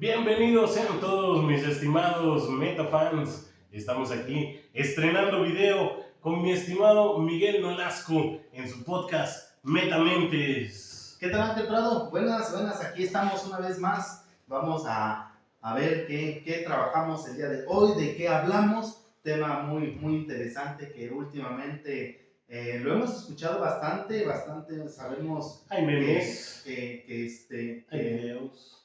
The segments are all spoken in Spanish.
Bienvenidos sean todos mis estimados metafans. Estamos aquí estrenando video con mi estimado Miguel Nolasco en su podcast Metamentes. ¿Qué tal, Ángel Prado? Buenas, aquí estamos una vez más. Vamos a ver qué trabajamos el día de hoy, de qué hablamos. Tema muy interesante que últimamente lo hemos escuchado bastante. Sabemos Hay memes, hay que videos.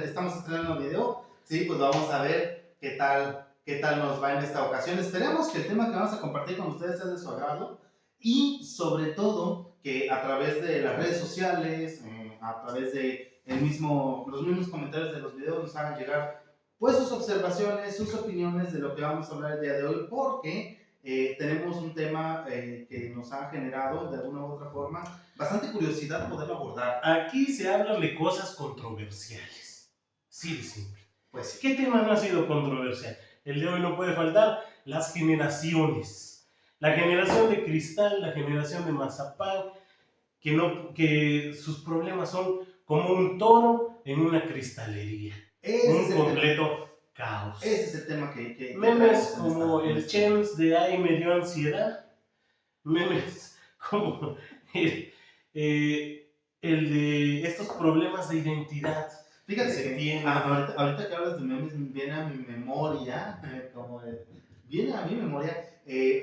estamos estrenando video. Sí, pues vamos a ver qué tal nos va en esta ocasión. Esperemos que el tema que vamos a compartir con ustedes sea de su agrado y sobre todo que a través de las redes sociales, a través de los mismos comentarios de los videos nos hagan llegar pues sus observaciones, sus opiniones de lo que vamos a hablar el día de hoy, porque tenemos un tema que nos ha generado de alguna u otra forma bastante curiosidad poderlo abordar. Aquí se hablan de cosas controversiales. Sí, de simple. Pues, ¿Qué tema no ha sido controversial? El de hoy no puede faltar las generaciones. La generación de cristal, la generación de mazapán, que sus problemas son como un toro en una cristalería. Un completo caos. Ese es el tema que memes como el Chems de ahí me dio ansiedad. Memes como el de estos problemas de identidad. Fíjate que ahorita que hablas de memes, viene a mi memoria,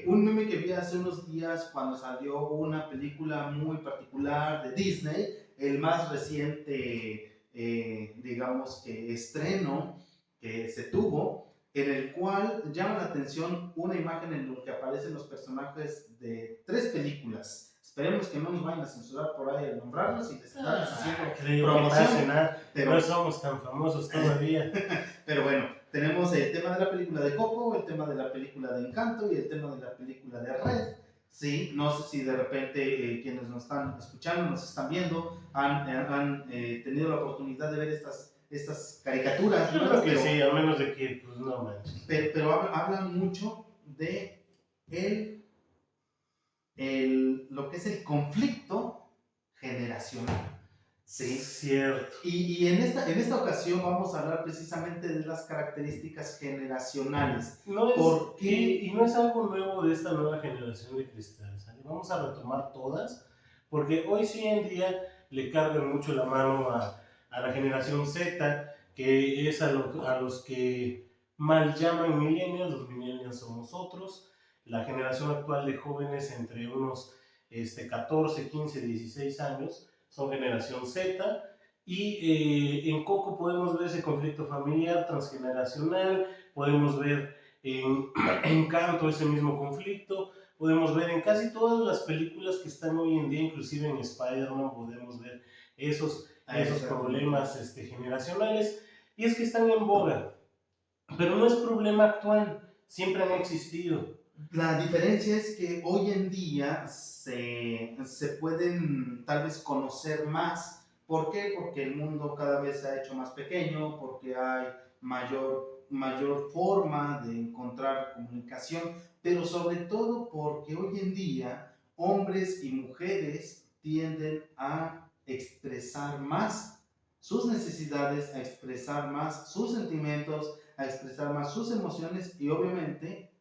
un meme que vi hace unos días cuando salió una película muy particular de Disney, el más reciente, digamos que estreno que se tuvo, en el cual llama la atención una imagen en la que aparecen los personajes de 3 películas. Esperemos que no nos vayan a censurar por ahí al nombrarlos y les estamos haciendo promoción. Pero no somos tan famosos todavía. Pero bueno, tenemos el tema de la película de Coco, el tema de la película de Encanto y el tema de la película de Red. Sí, no sé si de repente quienes nos están escuchando, nos están viendo, han tenido la oportunidad de ver estas caricaturas. Yo creo que sí, a menos de que, pues no manches. Pero hablan mucho de lo que es el conflicto generacional. Sí, cierto. Y en esta ocasión vamos a hablar precisamente de las características generacionales. Y no es algo nuevo de esta nueva generación de cristal, ¿sale? Vamos a retomar todas, porque hoy sí en día le cargan mucho la mano a la generación Z, que es a los que mal llaman millennials. Los millennials somos nosotros, la generación actual de jóvenes entre unos 14, 15, 16 años, son generación Z, y en Coco podemos ver ese conflicto familiar transgeneracional, podemos ver en Encanto ese mismo conflicto, podemos ver en casi todas las películas que están hoy en día, inclusive en Spider-Man podemos ver esos problemas generacionales, y es que están en boga, pero no es problema actual, siempre han existido. La diferencia es que hoy en día se pueden tal vez conocer más. ¿Por qué? Porque el mundo cada vez se ha hecho más pequeño, porque hay mayor forma de encontrar comunicación, pero sobre todo porque hoy en día hombres y mujeres tienden a expresar más sus necesidades, a expresar más sus sentimientos, a expresar más sus emociones y obviamente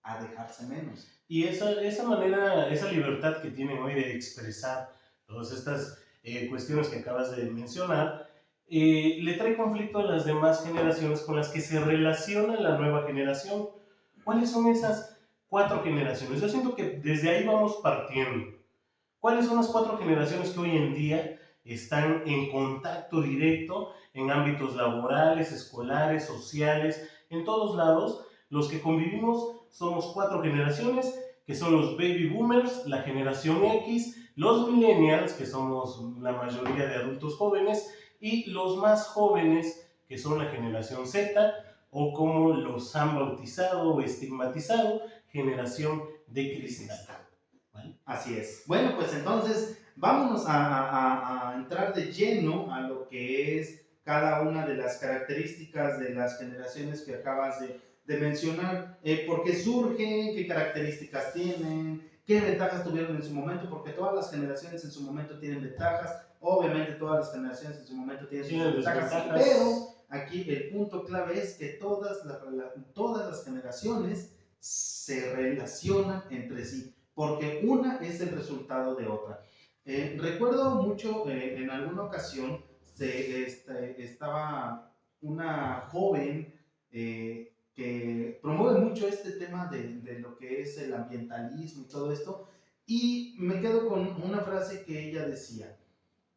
a dejarse menos. Y esa manera, esa libertad que tienen hoy de expresar todas estas cuestiones que acabas de mencionar, le trae conflicto a las demás generaciones con las que se relaciona la nueva generación. ¿Cuáles son esas 4 generaciones? Yo siento que desde ahí vamos partiendo. ¿Cuáles son las 4 generaciones que hoy en día están en contacto directo en ámbitos laborales, escolares, sociales, en todos lados? Los que convivimos somos 4 generaciones, que son los baby boomers, la generación X, los millennials, que somos la mayoría de adultos jóvenes, y los más jóvenes, que son la generación Z, o como los han bautizado o estigmatizado, generación de cristal. ¿Vale? Así es. Bueno, pues entonces vámonos a entrar de lleno a lo que es cada una de las características de las generaciones que acabas de mencionar. ¿Por qué surgen? ¿Qué características tienen? ¿Qué ventajas tuvieron en su momento? Porque todas las generaciones en su momento tienen ventajas. Obviamente todas las generaciones en su momento tienen sus ventajas, aquí el punto clave es que todas las generaciones se relacionan entre sí, porque una es el resultado de otra. Recuerdo mucho, en alguna ocasión estaba una joven que promueve mucho este tema de lo que es el ambientalismo y todo esto, y me quedo con una frase que ella decía,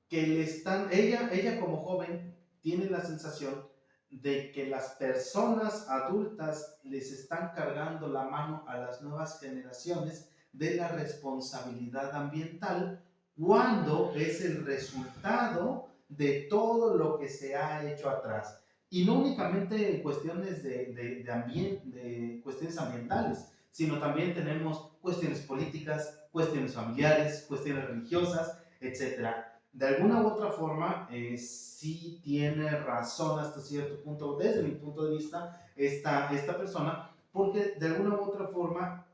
que ella como joven tiene la sensación de que las personas adultas les están cargando la mano a las nuevas generaciones de la responsabilidad ambiental, cuando es el resultado de todo lo que se ha hecho atrás. Y no únicamente en cuestiones de cuestiones ambientales, sino también tenemos cuestiones políticas, cuestiones familiares, cuestiones religiosas, etcétera. De alguna u otra forma, sí tiene razón hasta cierto punto, desde mi punto de vista, esta persona, porque de alguna u otra forma,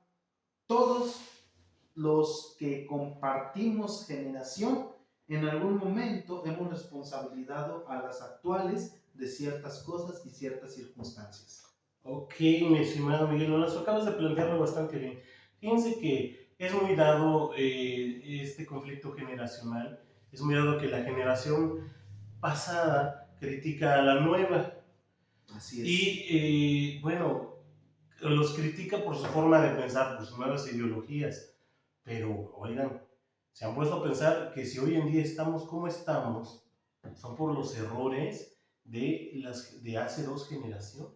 todos los que compartimos generación, en algún momento hemos responsabilizado a las actuales de ciertas cosas y ciertas circunstancias. Ok, mi estimado Miguel, no, las acabas de plantearlo bastante bien. Fíjense que es muy dado este conflicto generacional, es muy dado que la generación pasada critica a la nueva. Así es. Y bueno, los critica por su forma de pensar, por sus nuevas ideologías. Pero, oigan, se han puesto a pensar que si hoy en día estamos como estamos, son por los errores de hace 2 generaciones.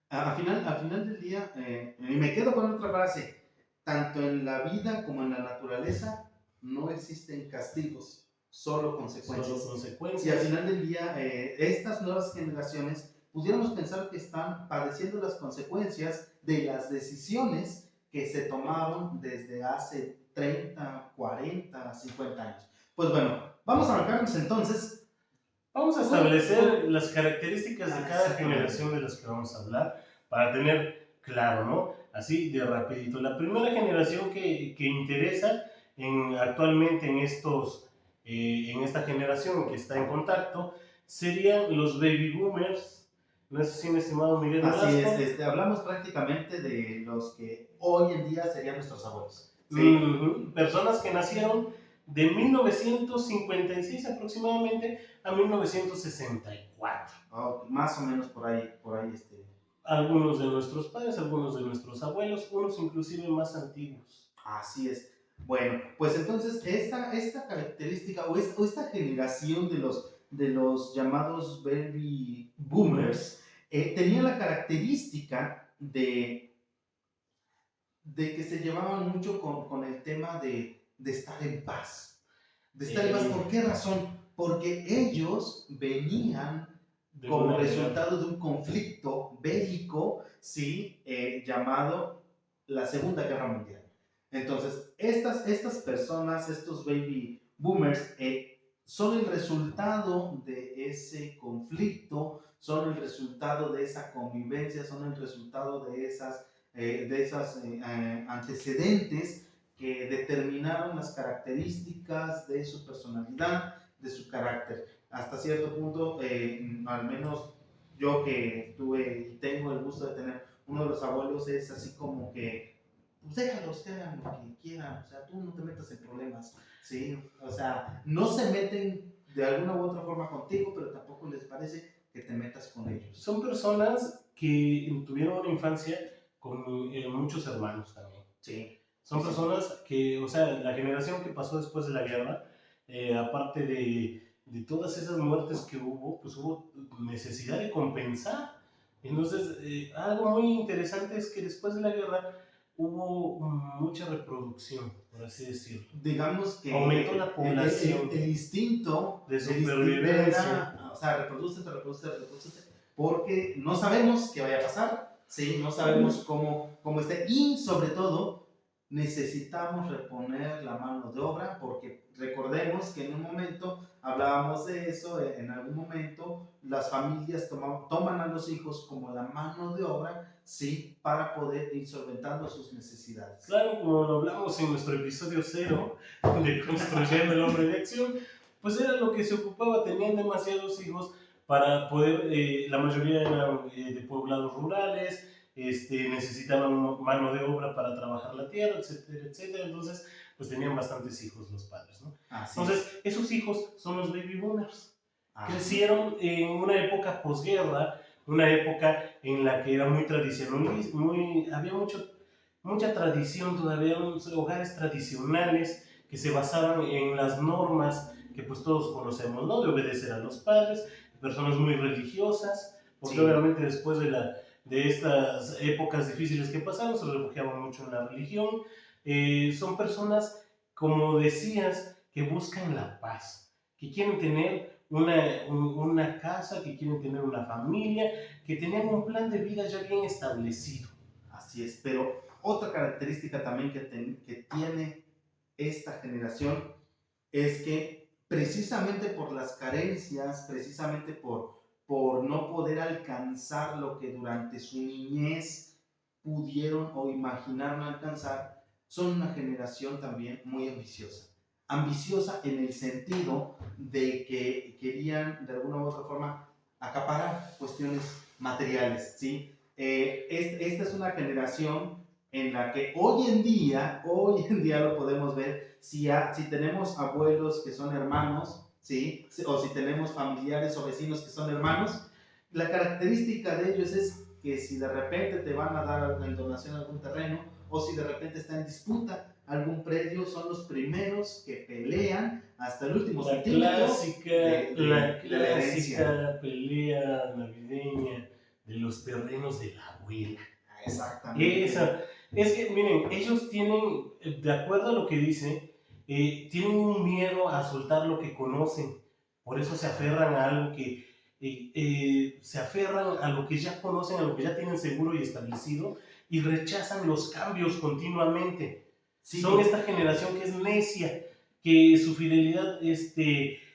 Al final del día, y me quedo con otra frase, tanto en la vida como en la naturaleza no existen castigos, solo consecuencias. Solo consecuencias. Y al final del día, estas nuevas generaciones pudiéramos pensar que están padeciendo las consecuencias de las decisiones que se tomaron desde hace 30, 40, 50 años. Pues bueno, vamos a marcarnos entonces. Vamos a establecer las características de cada generación de las que vamos a hablar para tener claro, ¿no? Así de rapidito. La primera generación que interesa actualmente en esta generación que está en contacto serían los baby boomers. ¿No es así, mi estimado Miguel Velasco? Así es, hablamos prácticamente de los que hoy en día serían nuestros abuelos. ¿Sí? Personas que nacieron de 1956 aproximadamente a 1964. Más o menos por ahí. Algunos de nuestros padres, algunos de nuestros abuelos, unos inclusive más antiguos. Así es. Bueno, pues entonces esta característica o esta generación de los llamados baby boomers tenía la característica de que se llevaban mucho con el tema de estar en paz. De estar en paz, ¿por qué razón? Porque ellos venían como resultado de un conflicto bélico, ¿sí? Llamado la Segunda Guerra Mundial. Entonces, estas personas, estos baby boomers, son el resultado de ese conflicto, son el resultado de esa convivencia, son el resultado de esas antecedentes que determinaron las características de su personalidad, de su carácter. Hasta cierto punto, al menos yo que tuve y tengo el gusto de tener uno de los abuelos, es así como que, pues déjalos que hagan lo que quieran, o sea, tú no te metas en problemas, ¿sí? O sea, no se meten de alguna u otra forma contigo, pero tampoco les parece que te metas con ellos. Son personas que tuvieron una infancia con muchos hermanos también. Sí. Son personas que, o sea, la generación que pasó después de la guerra, aparte de todas esas muertes que hubo, pues hubo necesidad de compensar. Entonces, algo muy interesante es que después de la guerra hubo mucha reproducción, por así decirlo. Digamos que aumentó la población. El instinto de supervivencia. O sea, reproduce, porque no sabemos qué vaya a pasar, ¿sí? No sabemos cómo esté, y sobre todo necesitamos reponer la mano de obra, porque recordemos que en un momento hablábamos de eso, en algún momento las familias toman a los hijos como la mano de obra, sí, para poder ir solventando sus necesidades. Claro, como lo hablamos en nuestro episodio 0 de Construyendo el Hombre de Acción, pues era lo que se ocupaba, tenían demasiados hijos para poder, la mayoría eran de poblados rurales, necesitaban mano de obra para trabajar la tierra, etcétera, etcétera. Entonces, pues tenían bastantes hijos los padres, ¿no? Así es. Entonces, esos hijos son los baby boomers. Ajá. Crecieron en una época posguerra, una época en la que era muy tradicional, había mucha tradición todavía, hogares tradicionales que se basaban en las normas que pues todos conocemos, ¿no? De obedecer a los padres, personas muy religiosas, porque Sí. obviamente después de estas épocas difíciles que pasaron se refugiaban mucho en la religión. Son personas, como decías, que buscan la paz, que quieren tener una casa, que quieren tener una familia, que tenían un plan de vida ya bien establecido. Así es, pero otra característica también que tiene esta generación es que precisamente por las carencias, precisamente por no poder alcanzar lo que durante su niñez pudieron o imaginaron alcanzar, son una generación también muy ambiciosa. Ambiciosa en el sentido de que querían de alguna u otra forma acaparar cuestiones materiales, ¿sí? Esta es una generación en la que hoy en día lo podemos ver, si tenemos abuelos que son hermanos, ¿sí? O si tenemos familiares o vecinos que son hermanos, la característica de ellos es que si de repente te van a dar en donación algún terreno, o si de repente está en disputa algún predio, son los primeros que pelean hasta el último centímetro La de la herencia. clásica pelea navideña de los terrenos de la abuela. Exactamente. Es que, miren, ellos tienen, de acuerdo a lo que dice, tienen un miedo a soltar lo que conocen. Por eso se aferran a algo se aferran a lo que ya conocen, a lo que ya tienen seguro y establecido, y rechazan los cambios continuamente. Sí. Son esta generación que es necia, que su fidelidad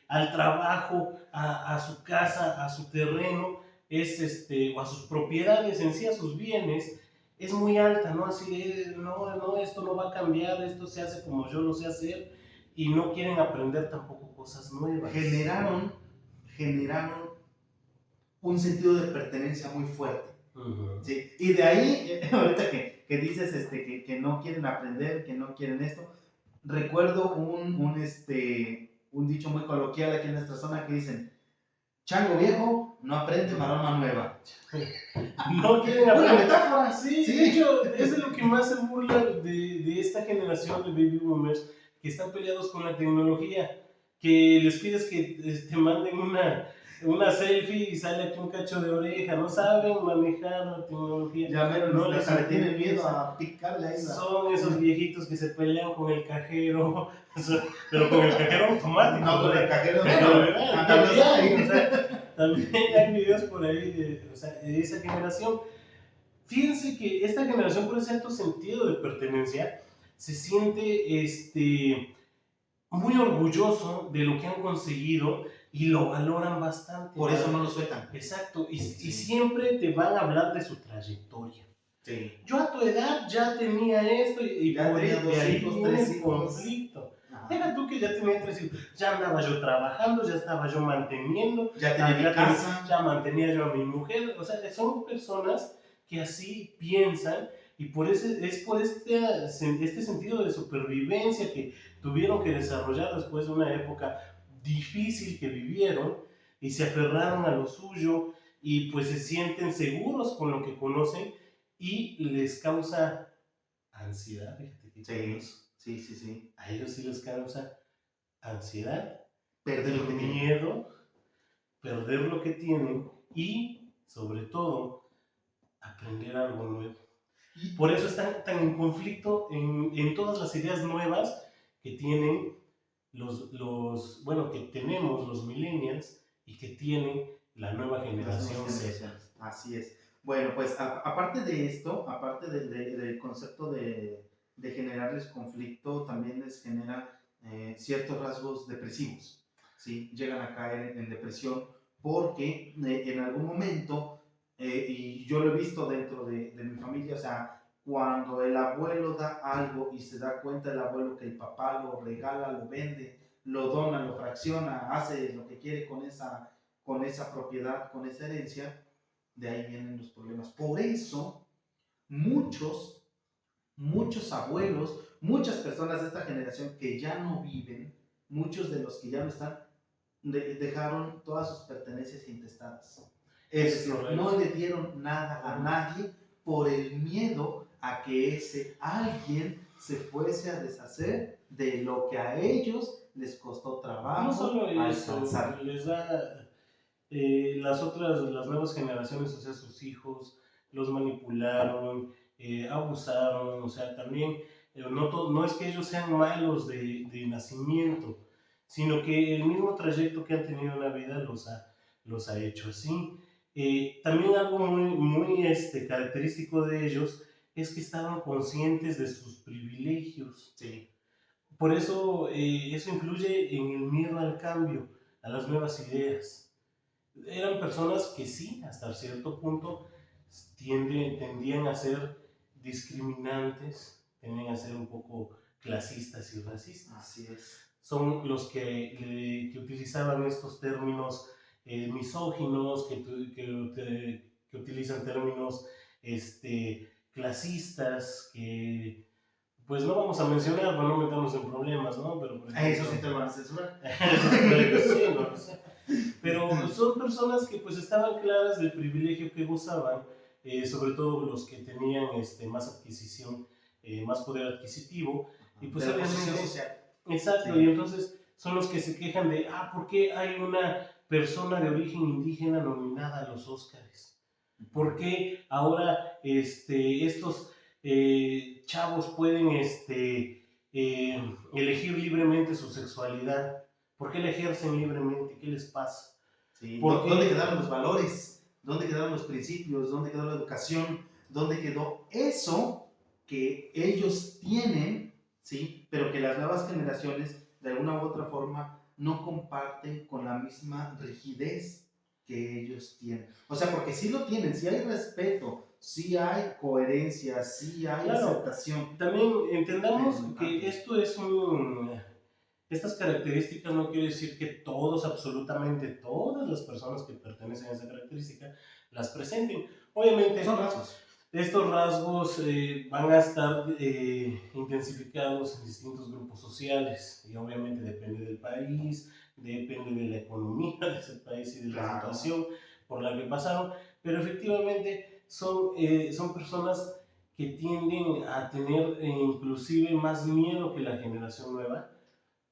al trabajo, a su casa, a su terreno, o a sus propiedades en sí, a sus bienes, es muy alta, ¿no? Así de, no, esto no va a cambiar, esto se hace como yo lo sé hacer, y no quieren aprender tampoco cosas nuevas. Generaron un sentido de pertenencia muy fuerte. ¿Sí? Y de ahí, ahorita que dices que no quieren aprender, que no quieren esto, recuerdo un dicho muy coloquial aquí en nuestra zona que dicen: chango viejo no aprende maroma nueva. No quieren aprender. Una metáfora. Sí, de hecho, es de lo que más se burla de esta generación de baby boomers, que están peleados con la tecnología, que les pides que te manden una selfie y sale aquí un cacho de oreja, no saben manejar la tecnología. Ya menos no les tienen miedo a picarle ahí. Son esos viejitos que se pelean con el cajero, pero con el cajero automático. No, con el cajero también hay videos por ahí de esa generación. Fíjense que esta generación, por cierto sentido de pertenencia, se siente muy orgulloso de lo que han conseguido y lo valoran bastante. Por eso no lo sueltan. Exacto, y siempre te van a hablar de su trayectoria. Sí. Yo a tu edad ya tenía esto y ya por tenía de ahí hijos, viene 3 el hijos. conflicto. Deja tú que ya tenía 3 hijos, ya andaba yo trabajando, ya estaba yo manteniendo, ya tenía mi casa, ya mantenía yo a mi mujer. O sea, son personas que así piensan, y por es por este sentido de supervivencia que tuvieron que desarrollar después de una época difícil que vivieron, y se aferraron a lo suyo, y pues se sienten seguros con lo que conocen, y les causa ansiedad. Fíjate, sí. A ellos sí les causa ansiedad, perder lo que miedo, perder lo que tienen, y sobre todo aprender algo nuevo. Por eso están tan en conflicto en todas las ideas nuevas que tienen que tenemos los millennials y que tienen la nueva generación Z. Así es. Bueno, pues aparte de esto, aparte del concepto de generarles conflicto, también les genera ciertos rasgos depresivos, ¿sí? Llegan a caer en depresión porque en algún momento, y yo lo he visto dentro de mi familia, o sea, cuando el abuelo da algo y se da cuenta el abuelo que el papá lo regala, lo vende, lo dona, lo fracciona, hace lo que quiere con con esa propiedad, con esa herencia, de ahí vienen los problemas. Por eso, muchos abuelos, muchas personas de esta generación que ya no viven, muchos de los que ya no están, dejaron todas sus pertenencias intestadas. Es decir, no le dieron nada a nadie por el miedo a que ese alguien se fuese a deshacer de lo que a ellos les costó trabajo. No solo eso, alcanzar. les da las nuevas generaciones, o sea, sus hijos, los manipularon, abusaron, o sea, también no es que ellos sean malos de nacimiento, sino que el mismo trayecto que han tenido en la vida los ha hecho así. También algo muy característico de ellos es que estaban conscientes de sus privilegios. Sí. Por eso eso influye en el miedo al cambio, a las nuevas ideas. Eran personas que sí, hasta cierto punto, tendían a ser discriminantes, tendían a ser un poco clasistas y racistas. Así es. Son los que utilizaban estos términos misóginos, que utilizan términos clasistas, que pues no vamos a mencionar para no meternos en problemas, ¿no? Pero por ejemplo, eso sí te lo van a censurar. Eso sí, puede que sí, no lo sé. Pero son personas que pues estaban claras del privilegio que gozaban, sobre todo los que tenían más adquisición, más poder adquisitivo. Y pues de la obviamente, posición social. exacto, Sí. y entonces son los que se quejan de, ¿por qué hay una persona de origen indígena nominada a los Óscares? ¿Por qué ahora estos chavos pueden elegir libremente su sexualidad? ¿Por qué la ejercen libremente? ¿Qué les pasa? Sí. Porque ¿Dónde quedaron los valores? ¿Dónde quedaron los principios? ¿Dónde quedó la educación? ¿Dónde quedó eso que ellos tienen, ¿sí? Pero que las nuevas generaciones, de alguna u otra forma, no comparten con la misma rigidez que ellos tienen? O sea, porque sí lo tienen, sí hay respeto, sí hay coherencia, sí hay aceptación. También entendamos que estas características no quiere decir que absolutamente todas las personas que pertenecen a esa característica las presenten. Obviamente, son rasgos. Estos rasgos van a estar intensificados en distintos grupos sociales y obviamente depende del país, depende de la economía de ese país y de la situación por la que pasaron, pero efectivamente son personas que tienden a tener inclusive más miedo que la generación nueva.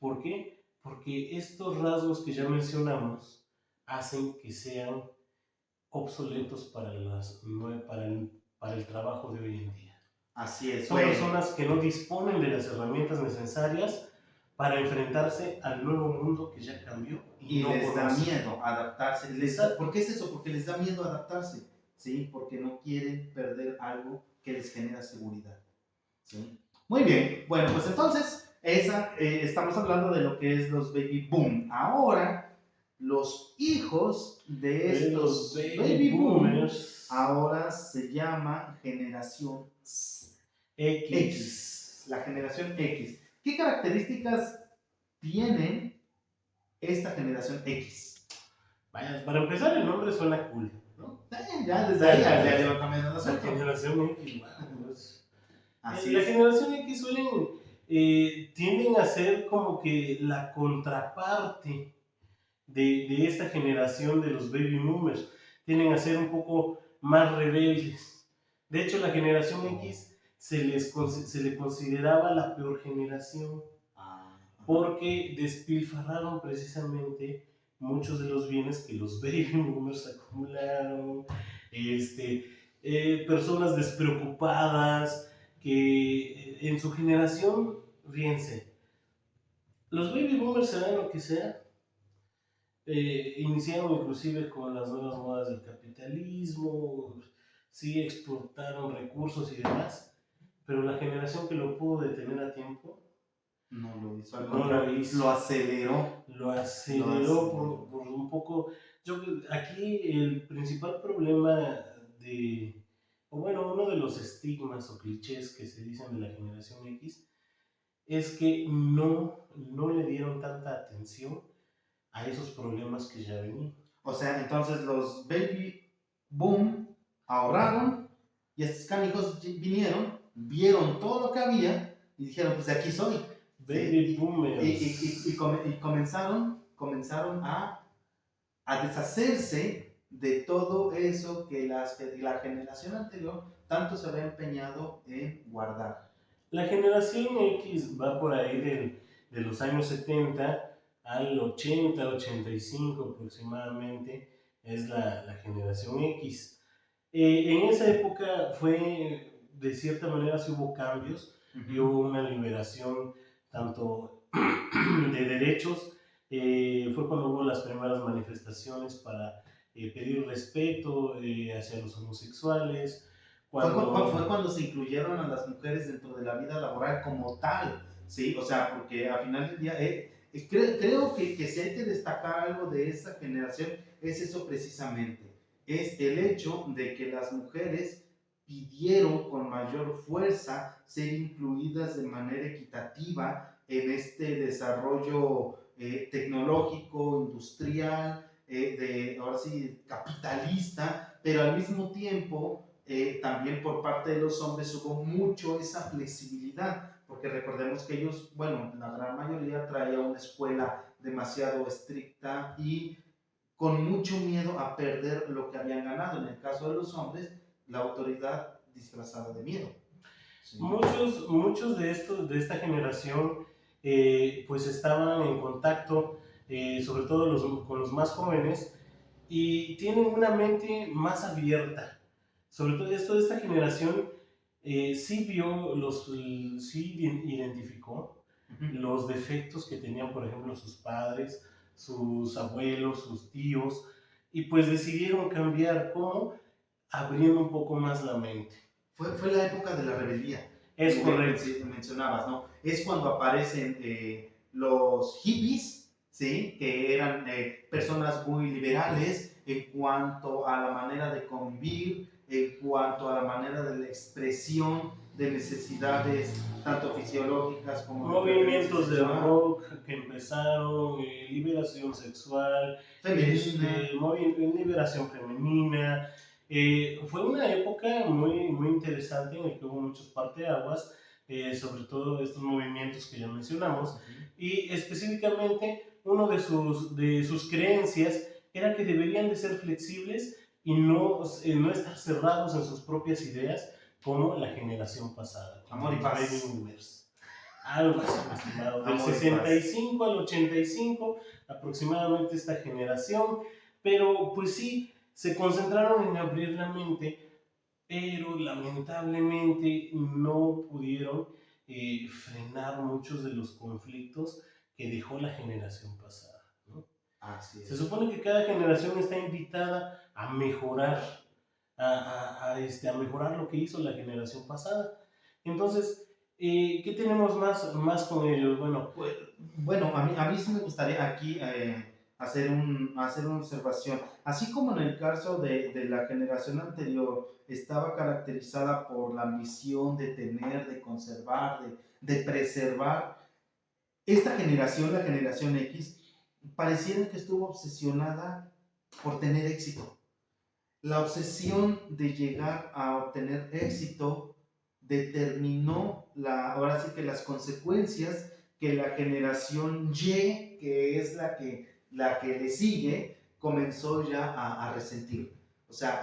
¿Por qué? Porque estos rasgos que ya mencionamos hacen que sean obsoletos para el trabajo de hoy en día. Así es. Son personas que no disponen de las herramientas necesarias para enfrentarse al nuevo mundo que ya cambió y no les da miedo adaptarse. ¿Por qué es eso? Porque les da miedo adaptarse, ¿sí? Porque no quieren perder algo que les genera seguridad, ¿sí? Muy bien, bueno, pues entonces estamos hablando de lo que es los baby boom. Ahora, los hijos de estos baby boomers ahora se llama generación X. La generación X. ¿Qué características tienen esta generación X? Vaya, para empezar, el nombre suena cool, ¿no? Ya desde ahí ya lleva cambiando el La asunto. generación X, bueno, pues, Así la es. generación X tienden a ser como que la contraparte de esta generación de los baby boomers. Tienden a ser un poco más rebeldes. De hecho, la generación X se le consideraba la peor generación porque despilfarraron precisamente muchos de los bienes que los baby boomers acumularon, personas despreocupadas que en su generación, fíjense, los baby boomers serán lo que sea, iniciaron inclusive con las nuevas modas del capitalismo, sí exportaron recursos y demás, pero la generación que lo pudo detener a tiempo no lo hizo, lo aceleró. Lo aceleró por un poco. Aquí el principal problema uno de los estigmas o clichés que se dicen de la generación X es que no le dieron tanta atención a esos problemas que ya venían. O sea, entonces los baby boom ahorraron y estos canijos vinieron, vieron todo lo que había y dijeron, pues de aquí soy. Baby ¿Sí? boomers. Y comenzaron a deshacerse de todo eso que la generación anterior tanto se había empeñado en guardar. La generación X va por ahí de los años 70 al 80, 85 aproximadamente, es la generación X. En esa época fue, de cierta manera, sí hubo cambios y hubo una liberación tanto de derechos. Fue cuando hubo las primeras manifestaciones para pedir respeto hacia los homosexuales. Fue cuando se incluyeron a las mujeres dentro de la vida laboral como tal, ¿sí? O sea, porque al final del día, creo que si hay que destacar algo de esa generación, es eso precisamente, es el hecho de que las mujeres pidieron con mayor fuerza ser incluidas de manera equitativa en este desarrollo tecnológico, industrial, ahora sí, capitalista, pero al mismo tiempo también por parte de los hombres hubo mucho esa flexibilidad, porque recordemos que ellos, bueno, la gran mayoría traía una escuela demasiado estricta y con mucho miedo a perder lo que habían ganado. En el caso de los hombres, la autoridad disfrazada de miedo. Sí. Muchos de esta generación pues estaban en contacto, sobre todo con los más jóvenes, y tienen una mente más abierta. Sobre todo esta generación sí vio, sí identificó los defectos que tenían, por ejemplo, sus padres, sus abuelos, sus tíos, y pues decidieron cambiar. ¿Cómo? Abriendo un poco más la mente. Fue la época de la rebeldía. Es correcto. Mencionabas, ¿no? Es cuando aparecen los hippies, ¿sí? Que eran personas muy liberales en cuanto a la manera de convivir, en cuanto a la manera de la expresión de necesidades tanto fisiológicas como movimientos de rock que empezaron, liberación sexual, femenina, liberación femenina. Fue una época muy interesante en la que hubo muchos parteaguas, sobre todo estos movimientos que ya mencionamos, y específicamente uno de sus creencias era que deberían de ser flexibles y no estar cerrados en sus propias ideas como la generación pasada. Amor y paz. Algo así, estimado. Del 65 al 85 aproximadamente esta generación, pero pues sí, se concentraron en abrir la mente, pero lamentablemente no pudieron frenar muchos de los conflictos que dejó la generación pasada, ¿no? Así es. Se supone que cada generación está invitada a mejorar, a mejorar lo que hizo la generación pasada. Entonces, ¿qué tenemos más con ellos? Bueno, a mí sí me gustaría aquí hacer una observación. Así como en el caso de la generación anterior estaba caracterizada por la ambición de tener, de conservar, de preservar, esta generación, la generación X, pareciera que estuvo obsesionada por tener éxito. La obsesión de llegar a obtener éxito determinó ahora sí que las consecuencias que la generación Y, que es la que le sigue, comenzó ya a resentir. O sea,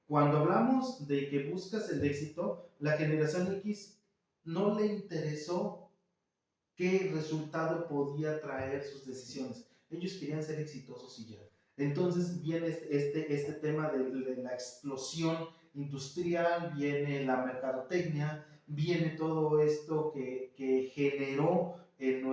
cuando hablamos de que buscas el éxito, la generación X no le interesó qué resultado podía traer sus decisiones. Ellos querían ser exitosos y ya. Entonces viene este tema de la explosión industrial, viene la mercadotecnia, viene todo esto que generó en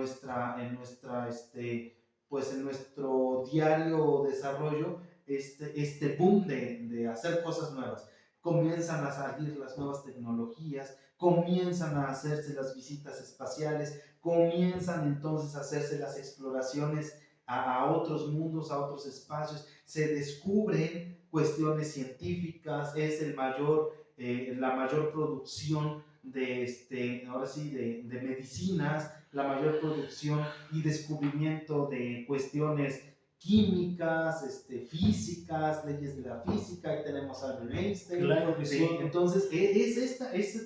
pues en nuestro diario desarrollo este boom de hacer cosas nuevas. Comienzan a salir las nuevas tecnologías, comienzan a hacerse las visitas espaciales, comienzan entonces a hacerse las exploraciones a otros mundos, a otros espacios, se descubren cuestiones científicas, es la mayor producción ahora sí, de medicinas, la mayor producción y descubrimiento de cuestiones químicas, físicas, leyes de la física, ahí tenemos a Albert Einstein. Claro que sí. Entonces, es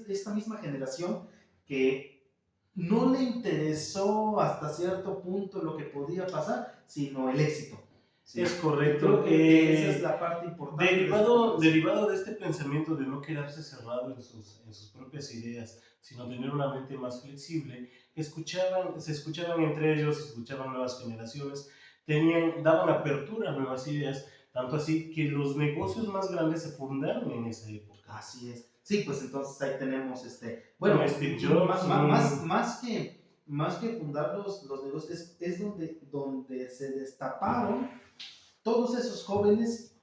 esta misma generación que no le interesó hasta cierto punto lo que podía pasar, sino el éxito. ¿Sí? Es correcto. Creo que esa es la parte importante. Derivado de este pensamiento de no quedarse cerrado en sus propias ideas, sino tener una mente más flexible, se escuchaban entre ellos, se escuchaban nuevas generaciones, daban apertura a nuevas ideas, tanto así que los negocios más grandes se fundaron en esa época. Así es. Sí, pues entonces ahí tenemos bueno, Steve Jobs, más que fundar los negocios, es donde se destaparon todos esos jóvenes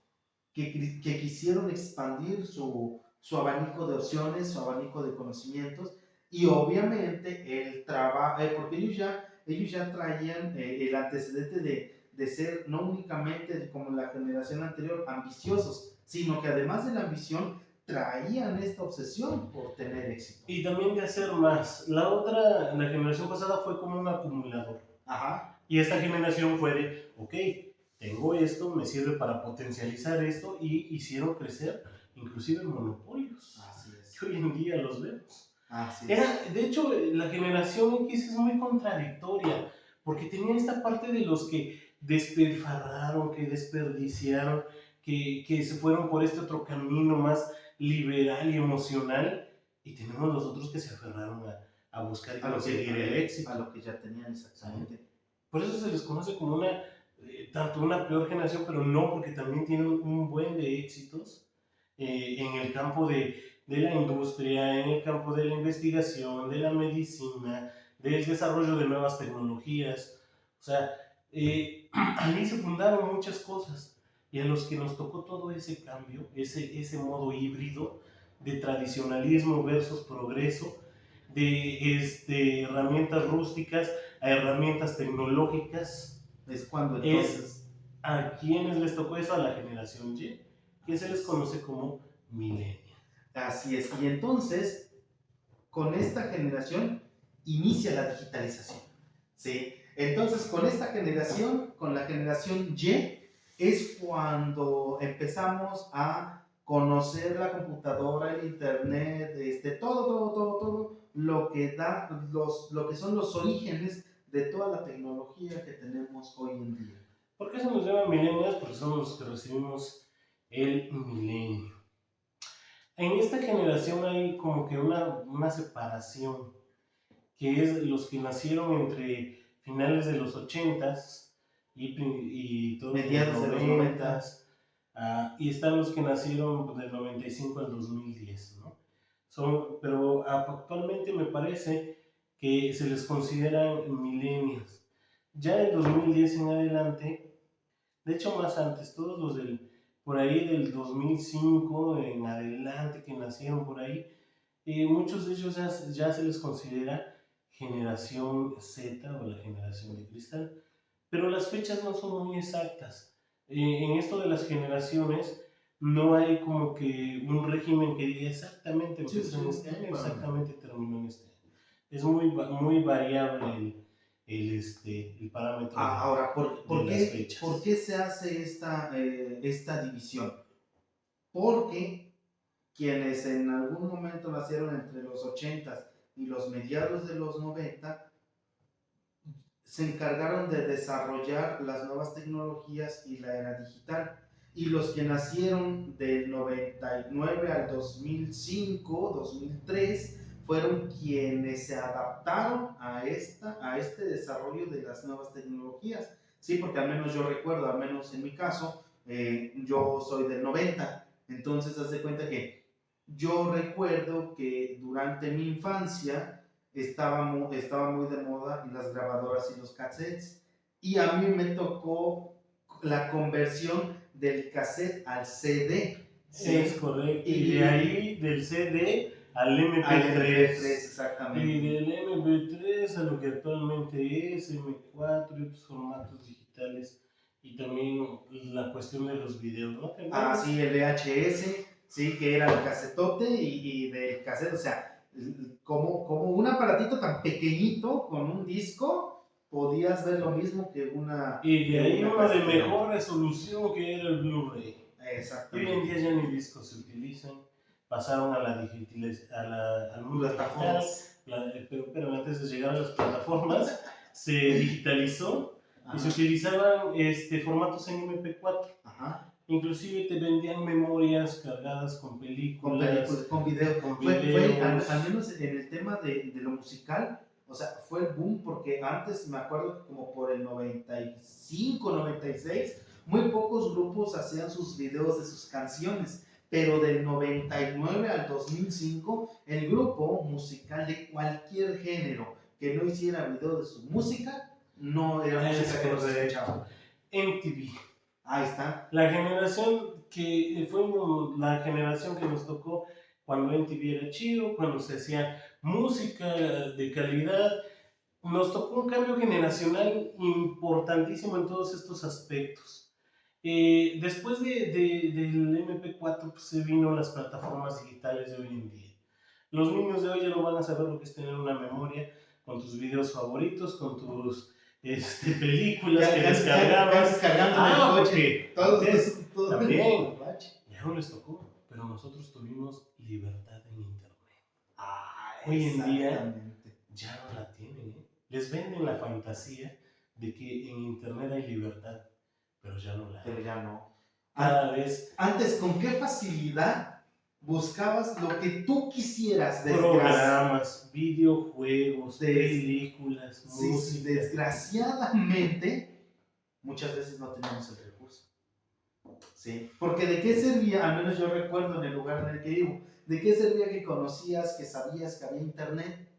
que quisieron expandir su abanico de opciones, su abanico de conocimientos, y obviamente el trabajo, porque ellos ya traían el antecedente de ser no únicamente como la generación anterior ambiciosos, sino que además de la ambición traían esta obsesión por tener éxito. Y también de hacer más. La generación pasada fue como un acumulador. Ajá. Y esta generación fue de, ok, tengo esto, me sirve para potencializar esto, y hicieron crecer inclusive monopolios. Así es. Que hoy en día los vemos. Así es. De hecho, la generación X es muy contradictoria, porque tenía esta parte de los que despilfarraron, que desperdiciaron, que se fueron por este otro camino más liberal y emocional, y tenemos los otros que se aferraron a buscar y conseguir el éxito. A lo que ya tenían, exactamente. Por eso se les conoce como tanto una peor generación, pero no, porque también tienen un buen de éxitos en el campo de la industria, en el campo de la investigación, de la medicina, del desarrollo de nuevas tecnologías. O sea, allí se fundaron muchas cosas, y a los que nos tocó todo ese cambio, ese modo híbrido de tradicionalismo versus progreso, de herramientas rústicas a herramientas tecnológicas, es cuando entonces... a quienes les tocó eso, a la generación Y, que se les conoce como millennials. Así es, y entonces con esta generación inicia la digitalización, ¿sí? Entonces con esta generación, con la generación Y, es cuando empezamos a conocer la computadora, el internet, todo lo que lo que son los orígenes de toda la tecnología que tenemos hoy en día. ¿Por qué se nos llama millennials? Porque somos los que recibimos el milenio. En esta generación hay como que una separación, que es los que nacieron entre finales de los 80s y todos mediados de los 90s. Y están los que nacieron del 95 al 2010, ¿no? Pero actualmente me parece que se les consideran millennials. Ya del 2010 en adelante, de hecho más antes, todos los por ahí del 2005 en adelante que nacieron por ahí, muchos de ellos ya se les considera generación Z o la generación de cristal, pero las fechas no son muy exactas. En esto de las generaciones no hay como que un régimen que diga exactamente empezó en este año, exactamente terminó en este año. Es muy variable el parámetro. Ahora, ¿por qué se hace esta división? Porque quienes en algún momento nacieron entre los 80s y los mediados de los 90 se encargaron de desarrollar las nuevas tecnologías y la era digital. Y los que nacieron del 99 al 2005, 2003, fueron quienes se adaptaron a este desarrollo de las nuevas tecnologías. Sí, porque al menos yo recuerdo, al menos en mi caso, yo soy del 90, entonces haz de cuenta que yo recuerdo que durante mi infancia estaba muy de moda las grabadoras y los cassettes, y a mí me tocó la conversión del cassette al CD. ¿Sí? Es correcto, y de ahí del CD al MP3, exactamente. Y del MP3 a lo que actualmente es M4 y otros formatos digitales, y también la cuestión de los videos, ¿no? Sí, el VHS, sí, que era el casetote y del cassette, o sea, como un aparatito tan pequeñito con un disco, podías ver lo mismo que una... Y de ahí uno de casetera. mejor resolución que era el Blu-ray. Y hoy en Exactamente. día ya ni discos se utilizan, pasaron a al mundo digital, Plataformas. pero antes de llegar a las plataformas se digitalizó y se Ajá. utilizaban formatos en MP4. Ajá. Inclusive te vendían memorias cargadas con Con películas, películas, con video. con Fue videos. al menos en el tema de lo musical, o sea, fue el boom porque antes me acuerdo que como por el 95, 96, muy pocos grupos hacían sus videos de sus canciones, pero del 99 al 2005, el grupo musical de cualquier género que no hiciera video de su música, no era Es música que no se correcto. escuchaba. MTV. Ahí está. La generación que fue la generación que nos tocó cuando MTV era chido, cuando se hacía música de calidad, nos tocó un cambio generacional importantísimo en todos estos aspectos. Después del MP4 pues, se vino las plataformas digitales de hoy en día. Los niños de hoy ya no van a saber lo que es tener una memoria con tus videos favoritos, con tus películas que descargabas. Descargando en el coche. Todo También, ya no les tocó, pero nosotros tuvimos libertad en internet. Hoy en día ya no la tienen, ¿eh? Les venden la fantasía de que en internet hay libertad, pero ya no la hay. Pero ya no. Cada vez. Antes, ¿con qué facilidad buscabas lo que tú quisieras? Programas, videojuegos, películas, sí, música. Desgraciadamente, muchas veces no teníamos el recurso. Sí. Porque ¿de qué servía? Al menos yo recuerdo en el lugar en el que vivo. ¿De qué servía que conocías, que sabías que había internet,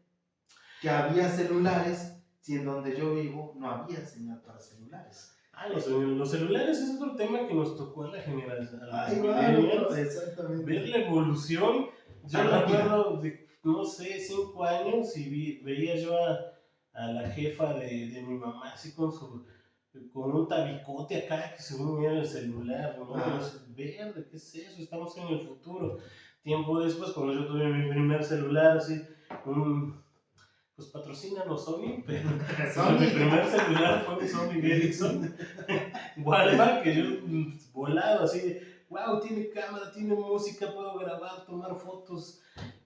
que había celulares, si en donde yo vivo no había señal para celulares? Los celulares es otro tema que nos tocó a la generación. Exactamente. Ver la evolución. Yo recuerdo de, no sé, 5 años y veía yo a la jefa de mi mamá así con un tabicote acá que según era el celular, ¿no? Verde, ¿qué es eso? Estamos en el futuro. Tiempo después, cuando yo tuve mi primer celular, así, pues patrocínanos Sony, pero mi primer celular fue un Sony Ericsson Walmart, que yo volado así de, wow, tiene cámara, tiene música, puedo grabar, tomar fotos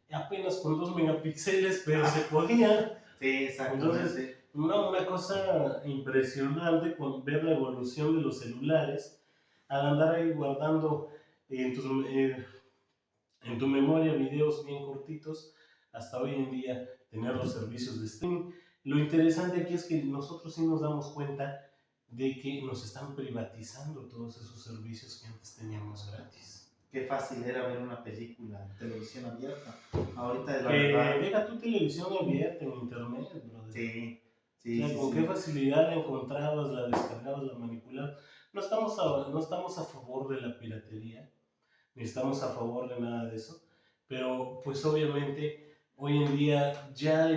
apenas con 2 megapíxeles, pero se podía. Sí, exactamente. Entonces, una cosa impresionante con ver la evolución de los celulares, al andar ahí guardando en tu memoria videos bien cortitos, hasta hoy en día tener los servicios de streaming. Lo interesante aquí es que nosotros sí nos damos cuenta de que nos están privatizando todos esos servicios que antes teníamos gratis. Qué fácil era ver una película en televisión abierta. Ahorita de la verdad. Deja tu televisión abierta en internet, brother. Sí. Con qué facilidad la encontrabas, la descargabas, la manipulabas. No estamos a favor de la piratería, ni estamos a favor de nada de eso, pero pues obviamente hoy en día ya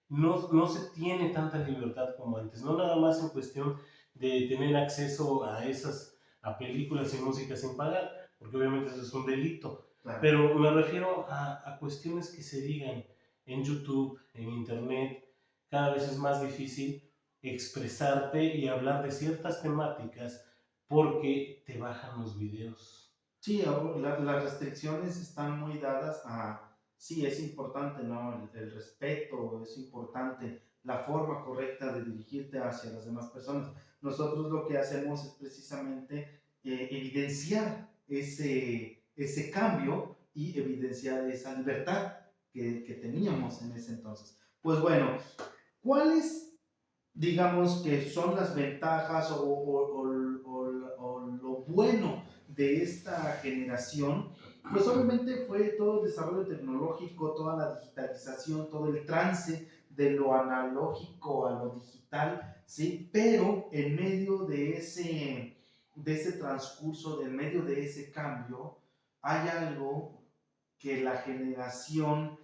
no se tiene tanta libertad como antes, no nada más en cuestión de tener acceso a películas y música sin pagar, porque obviamente eso es un delito, claro. Pero me refiero a cuestiones que se digan en YouTube, en Internet. Cada vez es más difícil expresarte y hablar de ciertas temáticas porque te bajan los videos. Sí, las restricciones están muy dadas a... Sí, es importante, ¿no? El respeto, es importante la forma correcta de dirigirte hacia las demás personas. Nosotros lo que hacemos es precisamente evidenciar ese cambio y evidenciar esa libertad que teníamos en ese entonces. Pues bueno, ¿cuáles, digamos, que son las ventajas o lo bueno de esta generación? Pues obviamente fue todo el desarrollo tecnológico, toda la digitalización, todo el trance de lo analógico a lo digital, ¿sí? Pero en medio de ese transcurso, en medio de ese cambio, hay algo que la generación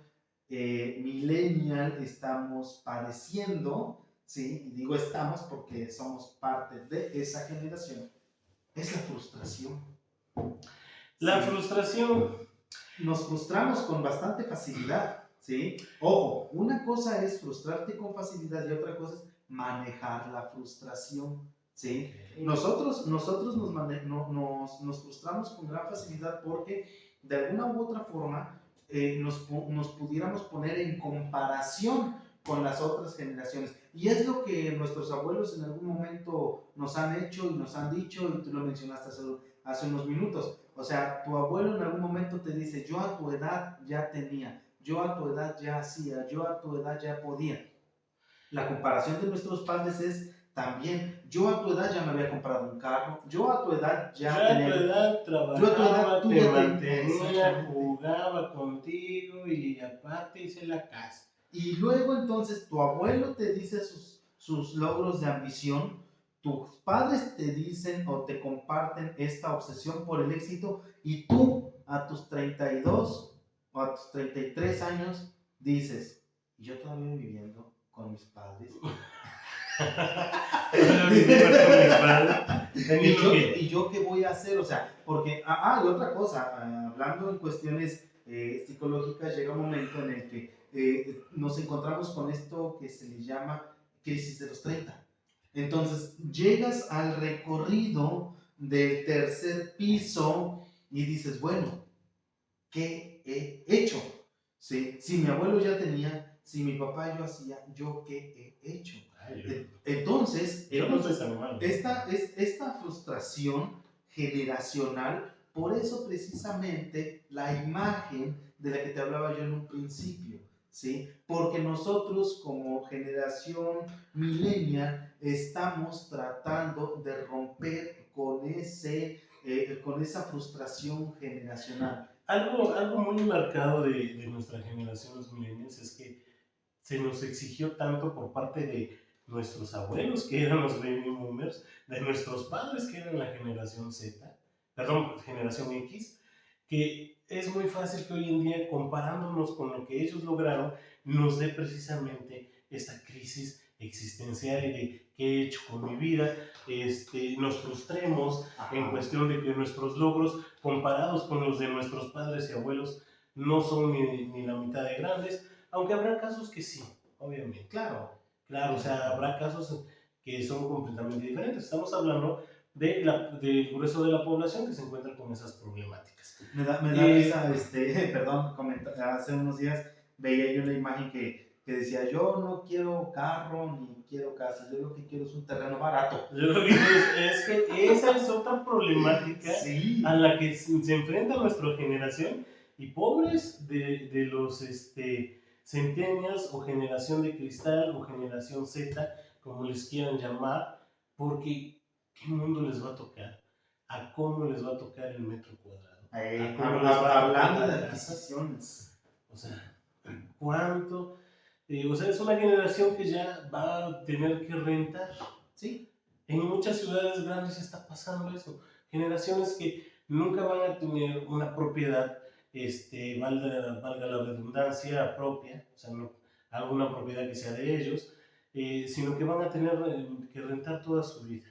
millennial estamos padeciendo, ¿sí? Y digo estamos porque somos parte de esa generación. Es la frustración. La frustración. Nos frustramos con bastante facilidad. ¿sí? Ojo, una cosa es frustrarte con facilidad y otra cosa es manejar la frustración, ¿sí? Nosotros nos frustramos con gran facilidad porque de alguna u otra forma nos pudiéramos poner en comparación con las otras generaciones. Y es lo que nuestros abuelos en algún momento nos han hecho y nos han dicho, y tú lo mencionaste hace unos minutos. O sea, tu abuelo en algún momento te dice, yo a tu edad ya tenía, yo a tu edad ya hacía, yo a tu edad ya podía. La comparación de nuestros padres es también, yo a tu edad ya me había comprado un carro, yo a tu edad Yo ya a tu tenía, edad yo a tu edad trabajaba, tú te ya tenías, mantenía, exactamente. jugaba contigo y aparte hice la casa. Y luego entonces tu abuelo te dice sus logros de ambición, tus padres te dicen o te comparten esta obsesión por el éxito y tú a tus 32 o a tus 33 años dices, ¿y yo todavía viviendo con mis padres? ¿Y yo qué voy a hacer? O sea, porque, y otra cosa, hablando en cuestiones psicológicas, llega un momento en el que nos encontramos con esto que se le llama crisis de los 30. Entonces, llegas al recorrido del tercer piso y dices, bueno, ¿qué he hecho? ¿Sí? Si mi abuelo ya tenía, si mi papá yo hacía, ¿yo qué he hecho? Entonces, yo no estoy tan mal. esta frustración generacional, por eso precisamente la imagen de la que te hablaba yo en un principio, ¿sí? Porque nosotros como generación millennial estamos tratando de romper con esa frustración generacional. Algo muy marcado de nuestra generación, los millennials, es que se nos exigió tanto por parte de nuestros abuelos, que eran los baby boomers, de nuestros padres, que eran la generación Z, perdón, generación X, que es muy fácil que hoy en día, comparándonos con lo que ellos lograron, nos dé precisamente esta crisis existencial y de qué he hecho con mi vida, nos frustremos en cuestión de que nuestros logros comparados con los de nuestros padres y abuelos no son ni la mitad de grandes, aunque habrá casos que sí, obviamente. Claro. Claro, o sea, habrá casos que son completamente diferentes. Estamos hablando del grueso de la población que se encuentra con esas problemáticas. Me da risa, perdón, hace unos días veía yo una imagen que decía, yo no quiero carro ni quiero casa, yo lo que quiero es un terreno barato. Yo lo que es que esa es otra problemática sí. a la que se enfrenta nuestra generación, y pobres de los centennials o generación de cristal o generación Z, como les quieran llamar, porque ¿qué mundo les va a tocar? ¿A cómo les va a tocar el metro cuadrado? Hablando de adquisiciones. O sea, ¿cuánto? O sea, es una generación que ya va a tener que rentar. Sí. En muchas ciudades grandes está pasando eso. Generaciones que nunca van a tener una propiedad, valga la redundancia, propia, o sea, no alguna propiedad que sea de ellos, sino que van a tener que rentar toda su vida.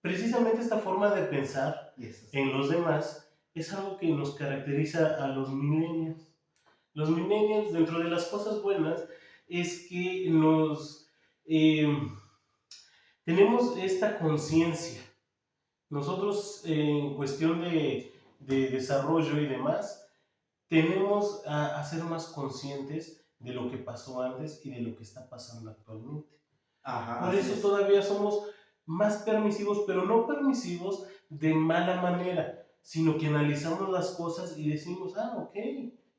Precisamente esta forma de pensar en los demás es algo que nos caracteriza a los millennials. Los millennials, dentro de las cosas buenas, es que tenemos esta conciencia. Nosotros, en cuestión de desarrollo y demás, tenemos a ser más conscientes de lo que pasó antes y de lo que está pasando actualmente. Por eso todavía somos más permisivos, pero no permisivos de mala manera, sino que analizamos las cosas y decimos, ok,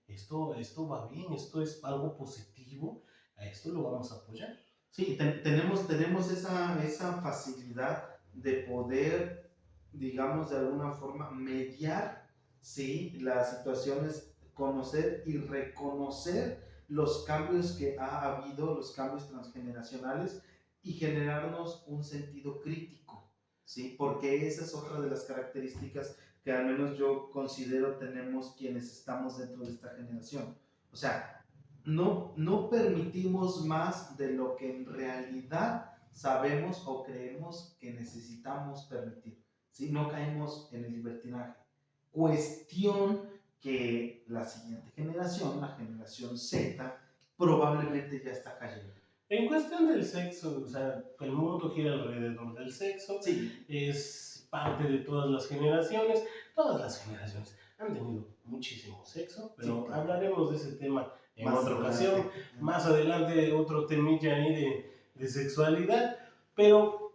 esto va bien, esto es algo positivo, a esto lo vamos a apoyar. Sí, tenemos esa facilidad de poder, digamos, de alguna forma mediar, ¿sí?, las situaciones, conocer y reconocer los cambios que ha habido, los cambios transgeneracionales, y generarnos un sentido crítico, ¿sí? Porque esa es otra de las características que al menos yo considero tenemos quienes estamos dentro de esta generación. O sea, no permitimos más de lo que en realidad sabemos o creemos que necesitamos permitir, ¿sí? No caemos en el libertinaje. Cuestión que la siguiente generación, la generación Z, probablemente ya está cayendo. En cuestión del sexo, o sea, el mundo gira alrededor del sexo, Sí, es parte de todas las generaciones han tenido muchísimo sexo, pero sí, claro. hablaremos de ese tema en Más otra adelante. ocasión, más adelante otro temilla ahí de sexualidad, pero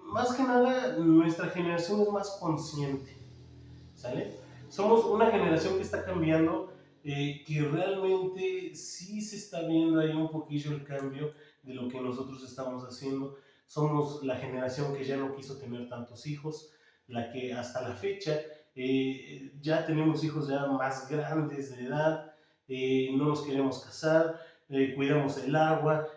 más que nada nuestra generación es más consciente, ¿sale? Somos una generación que está cambiando, que realmente sí se está viendo ahí un poquillo el cambio de lo que nosotros estamos haciendo. Somos la generación que ya no quiso tener tantos hijos, la que hasta la fecha ya tenemos hijos ya más grandes de edad, no nos queremos casar, cuidamos el agua,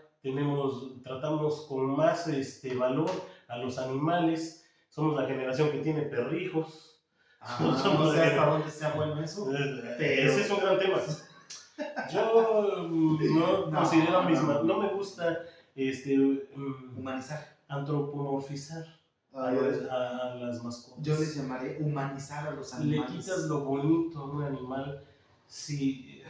tratamos con más valor a los animales, somos la generación que tiene perrijos. No sé hasta dónde sea bueno eso, pero... Ese es un gran tema. Yo no considero no me gusta humanizar. antropomorfizar a las mascotas. Yo les llamaré humanizar a los Le animales. quitas lo bonito a un animal si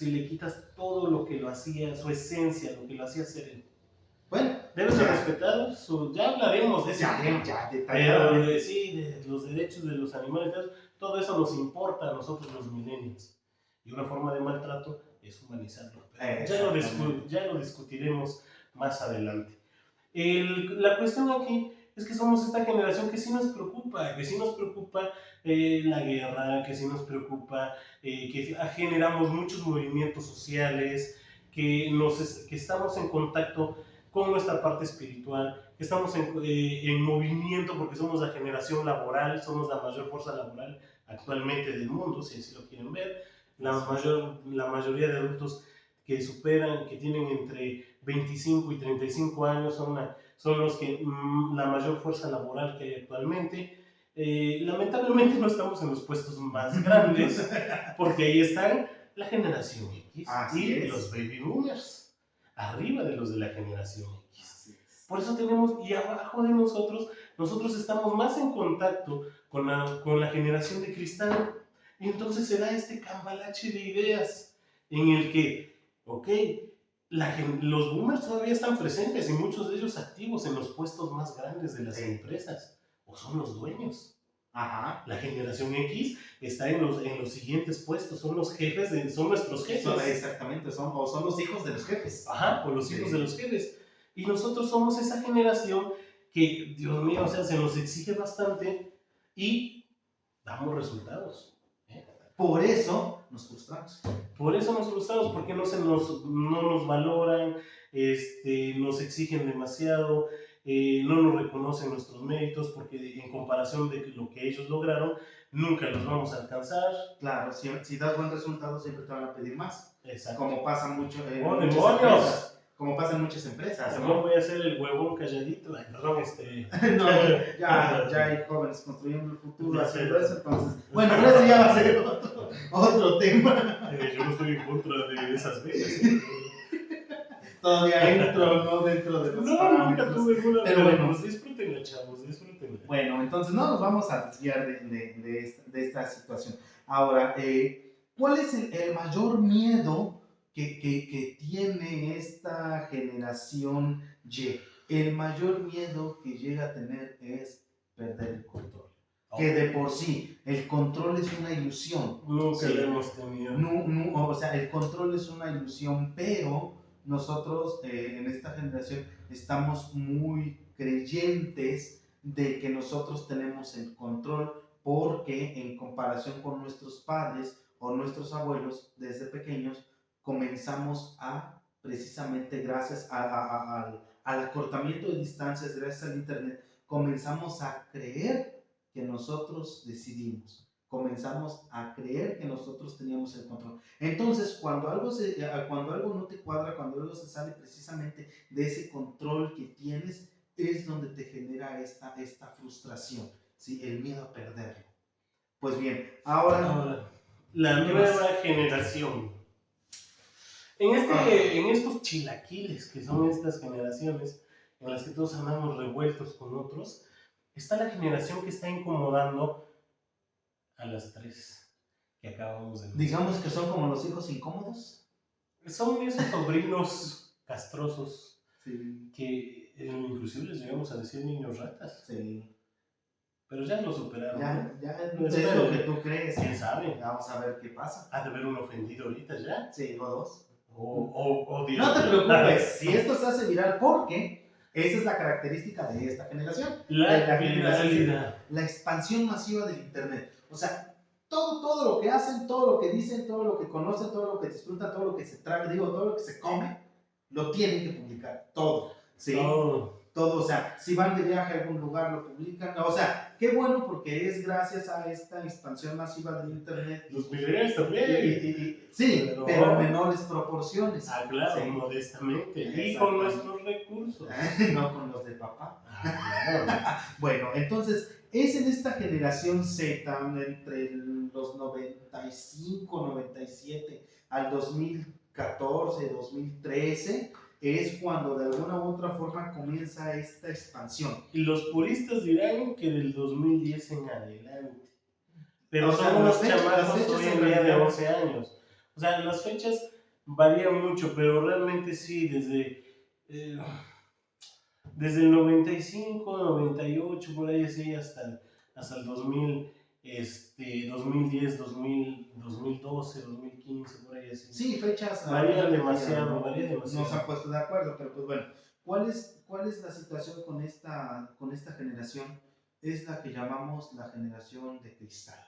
le quitas todo lo que lo hacía, su esencia, lo que lo hacía ser él. Bueno, debes de respetar ya hablaremos de ese tema. Pero de los derechos de los animales, todo eso nos importa a nosotros los millennials. Y una forma de maltrato es humanizarlo. Ya lo discutiremos más adelante. La cuestión aquí es que somos esta generación que sí nos preocupa, la guerra, que sí nos preocupa, que generamos muchos movimientos sociales, que estamos en contacto con nuestra parte espiritual, que estamos en movimiento porque somos la generación laboral, somos la mayor fuerza laboral actualmente del mundo, si así lo quieren ver. La mayoría de adultos que tienen entre 25 y 35 años son los que la mayor fuerza laboral que hay actualmente. Lamentablemente no estamos en los puestos más grandes porque ahí están la generación X los baby boomers, arriba de los de la generación X. Por eso y abajo de nosotros estamos más en contacto con la generación de cristal, y entonces se da este cambalache de ideas en el que, los boomers todavía están presentes y muchos de ellos activos en los puestos más grandes de las empresas, o son los dueños. Ajá. La generación X está en los siguientes puestos, son los jefes, son nuestros jefes. Exactamente, son los hijos de los jefes. Ajá, o los hijos de los jefes. Y nosotros somos esa generación que, Dios mío, se nos exige bastante y damos resultados. Por eso nos frustramos. Porque no nos valoran, nos exigen demasiado, no nos reconocen nuestros méritos, porque en comparación de lo que ellos lograron, nunca los vamos a alcanzar. Claro, si das buen resultado, siempre te van a pedir más. Exacto. Como pasa mucho en muchas empresas. ¿no? Voy a hacer el huevón calladito. Ay, perdón, ya hay jóvenes construyendo el futuro haciendo eso, entonces. Bueno, pero eso ya va a ser otro tema. Yo no estoy en contra de esas veces. Todavía entro dentro de los parámetros. Nunca tuve alguna. Pero bueno, pues disfrútenla, chavos, disfrútenla. Bueno, entonces no nos vamos a desviar de esta situación. Ahora, ¿cuál es el mayor miedo que tiene esta generación Y? El mayor miedo que llega a tener es perder el control. Que de por sí, el control es una ilusión. Nunca lo hemos tenido. O sea, el control es una ilusión, pero nosotros en esta generación estamos muy creyentes de que nosotros tenemos el control, porque en comparación con nuestros padres o nuestros abuelos, desde pequeños comenzamos precisamente gracias al acortamiento de distancias, gracias al internet, comenzamos a creer que nosotros decidimos, comenzamos a creer que nosotros teníamos el control. Entonces, cuando algo no te cuadra, cuando algo se sale precisamente de ese control que tienes, es donde te genera esta frustración, ¿sí? El miedo a perderlo. Pues bien, ahora la nueva generación. En estos chilaquiles que son estas generaciones, en las que todos andamos revueltos con otros, está la generación que está incomodando a las 3 que acabamos de mencionar. Digamos que son como los hijos incómodos. Son esos sobrinos castrosos Sí. que inclusive les llegamos a decir niños ratas. Sí. Pero ya lo superaron. Ya ¿No? es lo que tú crees. ¿Quién sabe? Vamos a ver qué pasa. Ha de haber un ofendido ahorita ya. Sí, o dos. O 10. No te preocupes, si esto se hace viral, porque esa es la característica de esta generación. La generación, viralidad. la expansión masiva del Internet. O sea, todo lo que hacen, todo lo que dicen, todo lo que conocen, todo lo que disfrutan, todo lo que se traga, todo lo que se come, lo tienen que publicar. Todo. ¿Sí? Todo, o sea, si van de viaje a algún lugar lo publican, o sea, qué bueno porque es gracias a esta expansión masiva del Internet. Los millennials también. Sí, pero en menores proporciones. Ah, claro, sí. modestamente. Y con nuestros recursos. No con los de papá. Claro. Bueno, entonces, es en esta generación Z, entre los 95, 97 al 2014, 2013, es cuando de alguna u otra forma comienza esta expansión. Y los puristas dirán que del 2010 en adelante. Pero o sea, son unos chamacos hoy en día de 11 años. O sea, las fechas varían mucho, pero realmente sí, desde el 95, 98, por ahí así, hasta el 2000, 2010, 2000, 2012, 2015, por ahí así. Sí, fechas varían demasiado. No se han puesto de acuerdo, pero pues bueno, ¿cuál es la situación con esta generación? Es la que llamamos la generación de cristal.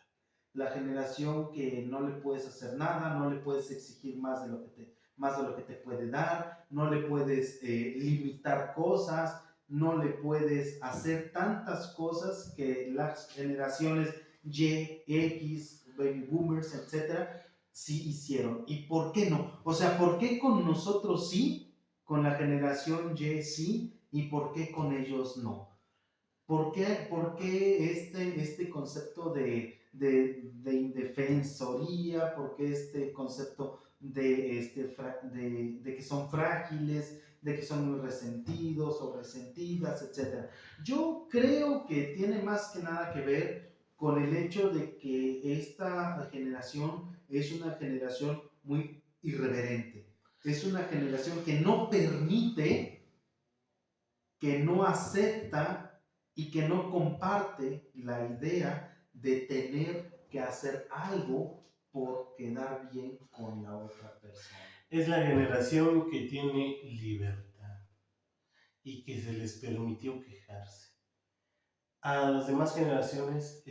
La generación que no le puedes hacer nada, no le puedes exigir más de lo que te puede dar, no le puedes limitar cosas, no le puedes hacer tantas cosas que las generaciones Y, X, baby boomers, etcétera, sí hicieron. ¿Y por qué no? O sea, ¿por qué con nosotros sí, con la generación Y sí, y por qué con ellos no? ¿Por qué este concepto de indefensoría? ¿Por qué este concepto de que son frágiles, de que son muy resentidos o resentidas, etcétera? Yo creo que tiene más que nada que ver con el hecho de que esta generación es una generación muy irreverente. Es una generación que no permite, que no acepta y que no comparte la idea de tener que hacer algo por quedar bien con la otra persona. Es la generación que tiene libertad y que se les permitió quejarse. A las demás generaciones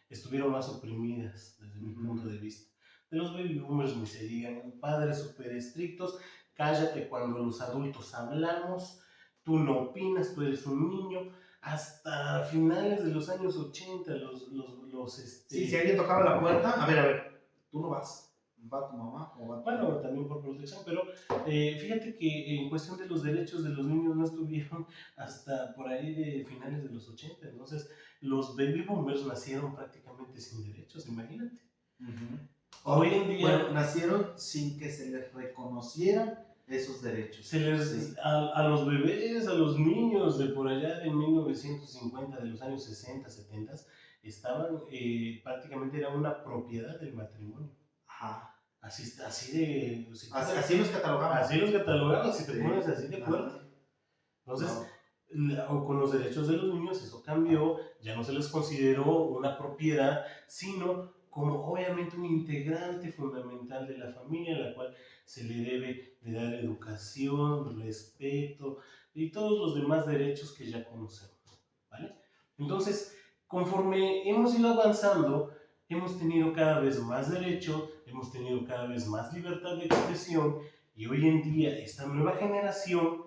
estuvieron más oprimidas desde mi punto de vista. De los baby boomers ni se digan, padres súper estrictos, cállate cuando los adultos hablamos, tú no opinas, tú eres un niño. Hasta finales de los años 80, Sí, si alguien tocaba la puerta, a ver, tú no vas. ¿Va tu mamá o va tu Bueno, también por protección, pero fíjate que en cuestión de los derechos de los niños no estuvieron hasta por ahí de finales de los 80. Entonces, los baby boomers nacieron prácticamente sin derechos, imagínate. Hoy en día... Bueno, nacieron sin que se les reconocieran esos derechos. A los bebés, a los niños de por allá de 1950, de los años 60, 70, estaban, prácticamente era una propiedad del matrimonio. Ajá. Así los catalogaban. Así los catalogaban, si te pones así de acuerdo. Entonces, con los derechos de los niños eso cambió, ya no se les consideró una propiedad, sino como obviamente un integrante fundamental de la familia, a la cual se le debe de dar educación, respeto y todos los demás derechos que ya conocemos, ¿vale? Entonces, conforme hemos ido avanzando, hemos tenido cada vez más derechos, hemos tenido cada vez más libertad de expresión y hoy en día esta nueva generación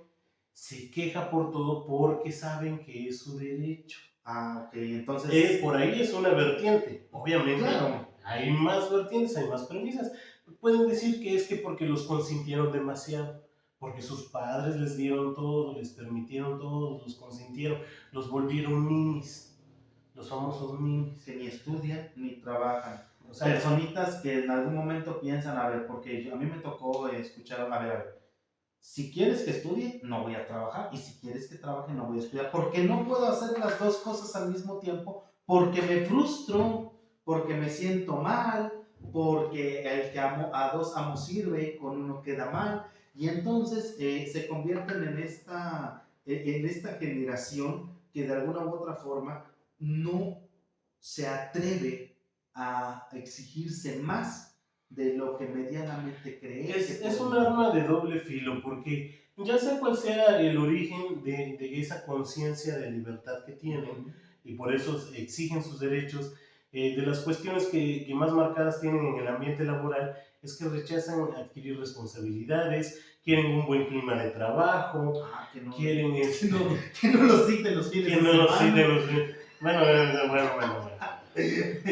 se queja por todo porque saben que es su derecho. Ok, entonces... por ahí es una vertiente, obviamente. Claro. Hay más vertientes, hay más premisas. Pueden decir que es que porque los consintieron demasiado, porque sus padres les dieron todo, les permitieron todo, los consintieron, los volvieron ninis, los famosos ninis. Que ni estudian ni trabajan. O sea, personitas que en algún momento piensan, a ver, porque a mí me tocó escuchar, a ver, si quieres que estudie, no voy a trabajar, y si quieres que trabaje, no voy a estudiar, porque no puedo hacer las dos cosas al mismo tiempo, porque me frustro, porque me siento mal, porque el que amo, a dos amos sirve, con uno queda mal, y entonces se convierten en esta generación que de alguna u otra forma no se atreve a exigirse más de lo que medianamente cree Es un arma de doble filo, porque ya sea cual sea el origen de esa conciencia de libertad que tienen, y por eso exigen sus derechos, de las cuestiones que más marcadas tienen en el ambiente laboral es que rechazan adquirir responsabilidades, quieren un buen clima de trabajo, que no, quieren que no los citen los fines que de no los semana. citen los bueno.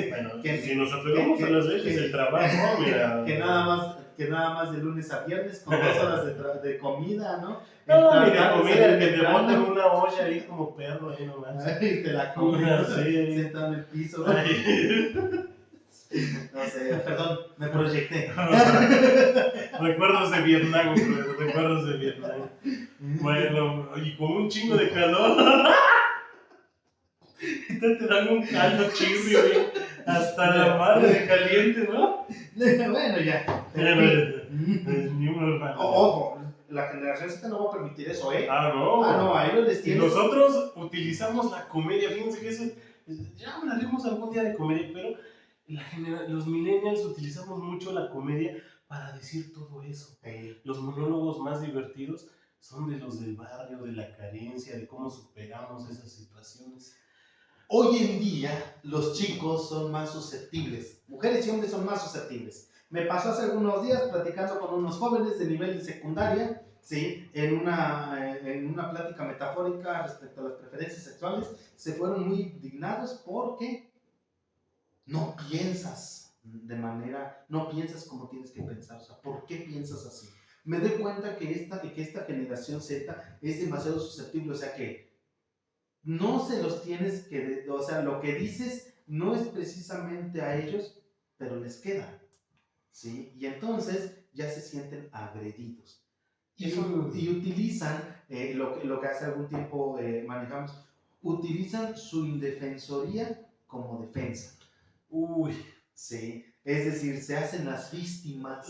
Bueno, si nos apegamos a las leyes del trabajo, mira. Que nada más de lunes a viernes con 2 horas de comida, ¿no? No, ni de comida, que te botan una olla ahí como perro, ahí nomás. Y te la comes, Sí. sentado en el piso. Ay. No sé, perdón, me proyecté. Recuerdos de Vietnam, recuerdos de Vietnam. Bueno, y con un chingo de calor. Te dan un caldo chirrio, güey, hasta la madre de caliente, ¿no? Bueno, ya. Ojo, la generación Z no va a permitir eso, ¿eh? No. No, a ellos les Y tienen. nosotros utilizamos la comedia, fíjense que eso, ya hablaremos algún día de comedia, pero los millennials utilizamos mucho la comedia para decir todo eso. Los monólogos más divertidos son de los del barrio, de la carencia, de cómo superamos esas situaciones. Hoy en día los chicos son más susceptibles, mujeres y hombres son más susceptibles. Me pasó hace algunos días platicando con unos jóvenes de nivel de secundaria, ¿sí? en una plática metafórica respecto a las preferencias sexuales, se fueron muy indignados porque no piensas no piensas como tienes que pensar. O sea, ¿por qué piensas así? Me doy cuenta que esta generación Z es demasiado susceptible, o sea que no se los tienes que, o sea, lo que dices no es precisamente a ellos, pero les queda, ¿sí? Y entonces ya se sienten agredidos. Y utilizan, lo que hace algún tiempo manejamos, utilizan su indefensoría como defensa. Sí, es decir, se hacen las víctimas.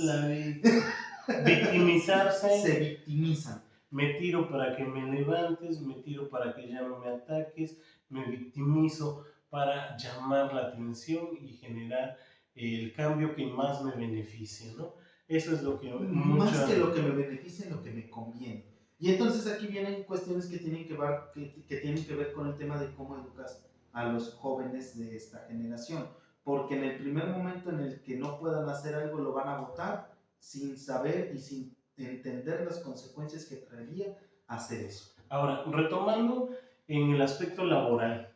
Victimizarse. Se victimizan. Me tiro para que me levantes, me tiro para que ya no me ataques, me victimizo para llamar la atención y generar el cambio que más me beneficie, ¿no? Eso es lo que... Más que lo que me beneficia, lo que me conviene. Y entonces aquí vienen cuestiones que tienen que ver con el tema de cómo educas a los jóvenes de esta generación. Porque en el primer momento en el que no puedan hacer algo, lo van a votar sin saber y sin entender las consecuencias que traería hacer eso. Ahora, retomando en el aspecto laboral,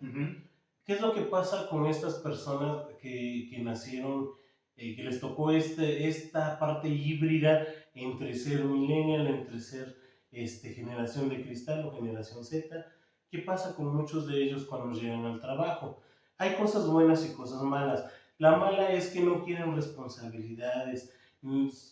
¿qué es lo que pasa con estas personas que nacieron, que les tocó esta parte híbrida entre ser millennial, entre ser generación de cristal o generación Z? ¿Qué pasa con muchos de ellos cuando llegan al trabajo? Hay cosas buenas y cosas malas. La mala es que no quieren responsabilidades,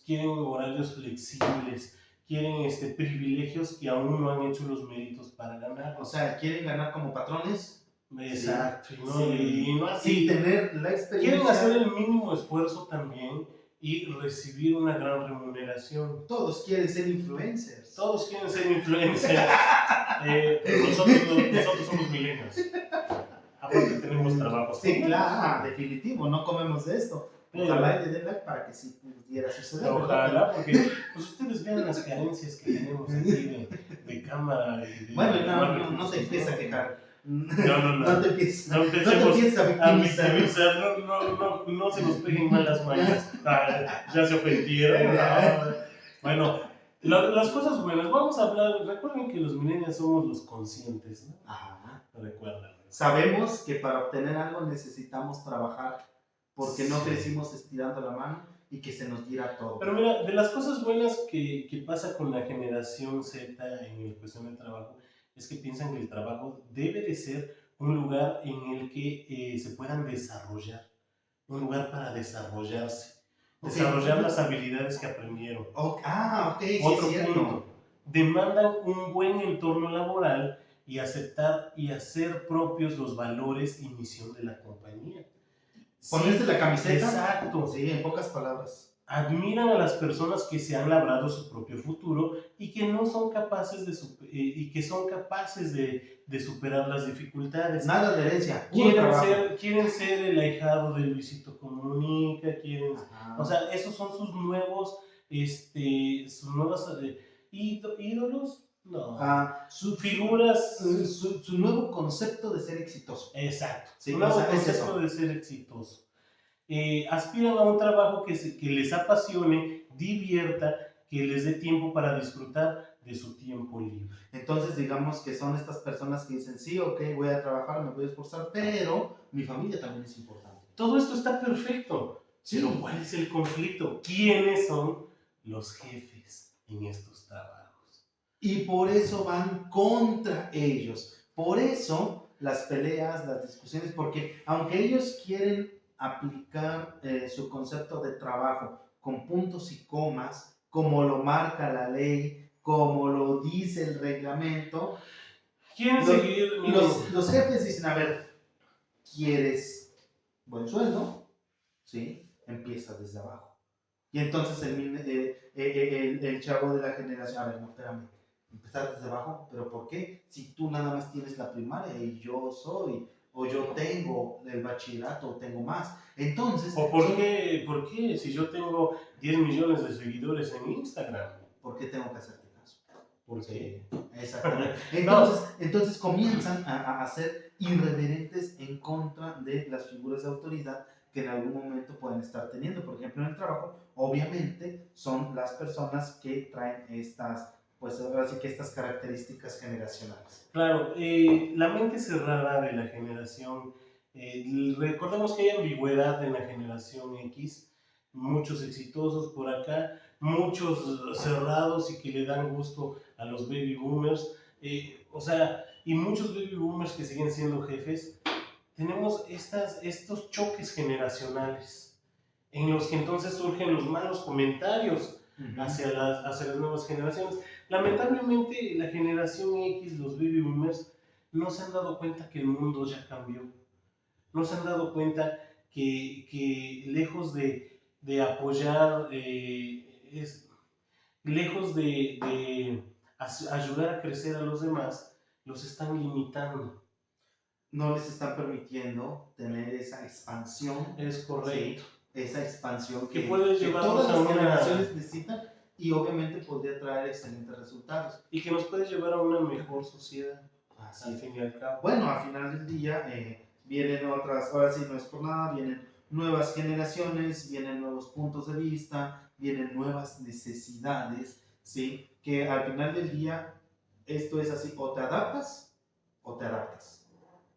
quieren horarios flexibles, quieren privilegios que aún no han hecho los méritos para ganar. O sea, quieren ganar como patrones. Exacto, sí. ¿no? Sí. Y no así. Sin tener la experiencia. Quieren hacer el mínimo esfuerzo también y recibir una gran remuneración. Todos quieren ser influencers. Todos quieren ser influencers. Pero nosotros somos millennials. Aparte tenemos trabajos. Sí, claro, definitivo, no comemos de esto. Ojalá le den like para que sí pudiera suceder. Ojalá, porque pues ustedes vean las carencias que tenemos aquí de cámara. Bueno, no se empieza a quejar. No te empieces a victimizar. No se nos peguen malas mañas. Ya se ofendieron. Bueno, las cosas buenas. Vamos a hablar. Recuerden que los millennials somos los conscientes, ¿no? Ajá. Recuerden. Sabemos que para obtener algo necesitamos trabajar porque no crecimos estirando la mano y que se nos diera todo. Pero mira, de las cosas buenas que pasa con la generación Z en cuestión del trabajo, es que piensan que el trabajo debe de ser un lugar en el que se puedan desarrollar, un lugar para desarrollarse, desarrollar las habilidades que aprendieron. Ok, Otro punto, demandan un buen entorno laboral y aceptar y hacer propios los valores y misión de la compañía. Ponerte la camiseta. Exacto. Sí, en pocas palabras. Admiran a las personas que se han labrado su propio futuro y que no son capaces y que son capaces de superar las dificultades. Nada de herencia, puro trabajo. Quieren ser el ahijado de Luisito Comunica, Ajá. o sea, esos son sus nuevos, sus nuevos ídolos, no, figuras, su nuevo concepto de ser exitoso. Exacto, sí, su nuevo concepto de ser exitoso. Aspiran a un trabajo que les apasione, divierta, que les dé tiempo para disfrutar de su tiempo libre. Entonces, digamos que son estas personas que dicen, sí, ok, voy a trabajar, me voy a esforzar, pero mi familia también es importante. Todo esto está perfecto, sí. Pero ¿cuál es el conflicto? ¿Quiénes son los jefes en estos trabajos? Y por eso van contra ellos. Por eso las peleas, las discusiones, porque aunque ellos quieren aplicar su concepto de trabajo con puntos y comas, como lo marca la ley, como lo dice el reglamento, los jefes dicen, a ver, ¿quieres buen sueldo? ¿Sí? Empieza desde abajo. Y entonces el chavo de la generación, a ver, no, espérame, empezar desde abajo, pero ¿por qué? Si tú nada más tienes la primaria y yo soy, o yo tengo el bachillerato, o tengo más. Entonces... ¿O por qué? Si yo tengo 10 millones de seguidores en Instagram. ¿Por qué tengo que hacerte caso? ¿Por qué? Exactamente. Entonces comienzan a ser irreverentes en contra de las figuras de autoridad que en algún momento pueden estar teniendo. Por ejemplo, en el trabajo, obviamente son las personas que traen estas, pues ahora sí que estas características generacionales. Claro, la mente cerrada de la generación, recordemos que hay ambigüedad en la generación X, muchos exitosos por acá, muchos cerrados y que le dan gusto a los baby boomers, o sea, y muchos baby boomers que siguen siendo jefes. Tenemos estos choques generacionales en los que entonces surgen los malos comentarios hacia las nuevas generaciones. Lamentablemente la generación X, los baby boomers, no se han dado cuenta que el mundo ya cambió. No se han dado cuenta que lejos de apoyar, lejos de ayudar a crecer a los demás, los están limitando. No les están permitiendo tener esa expansión. Es correcto. Sí, esa expansión que todas las generaciones necesitan y obviamente podría traer excelentes resultados. Y que nos puede llevar a una mejor sociedad. Así al fin y al cabo. Bueno, al final del día vienen otras, ahora sí no es por nada, vienen nuevas generaciones, vienen nuevos puntos de vista, vienen nuevas necesidades, ¿sí? Que al final del día esto es así, o te adaptas o te adaptas.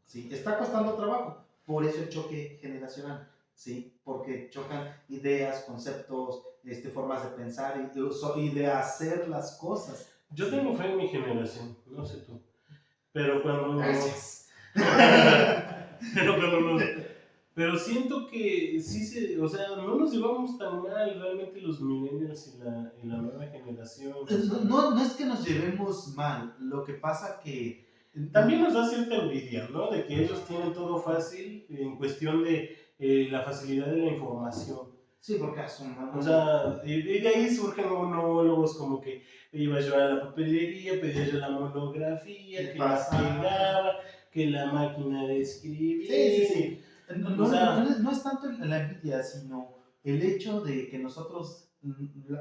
¿Sí? Está costando trabajo, por eso el choque generacional, ¿sí? Porque chocan ideas, conceptos, formas de pensar y de hacer las cosas. Yo tengo fe en mi generación, no sé tú, pero cuando... Gracias. pero siento que sí o sea, no nos llevamos tan mal realmente los millennials y la nueva generación. No es que nos llevemos mal, lo que pasa que... También nos da cierta envidia, ¿no? De que ellos tienen todo fácil en cuestión de la facilidad de la información. Sí, porque asuman. O sea, y de ahí surgen monólogos como que iba yo a la papelería, pedía yo la monografía, que la pegaba, que la máquina de escribir. Sí. No es tanto la envidia, sino el hecho de que nosotros,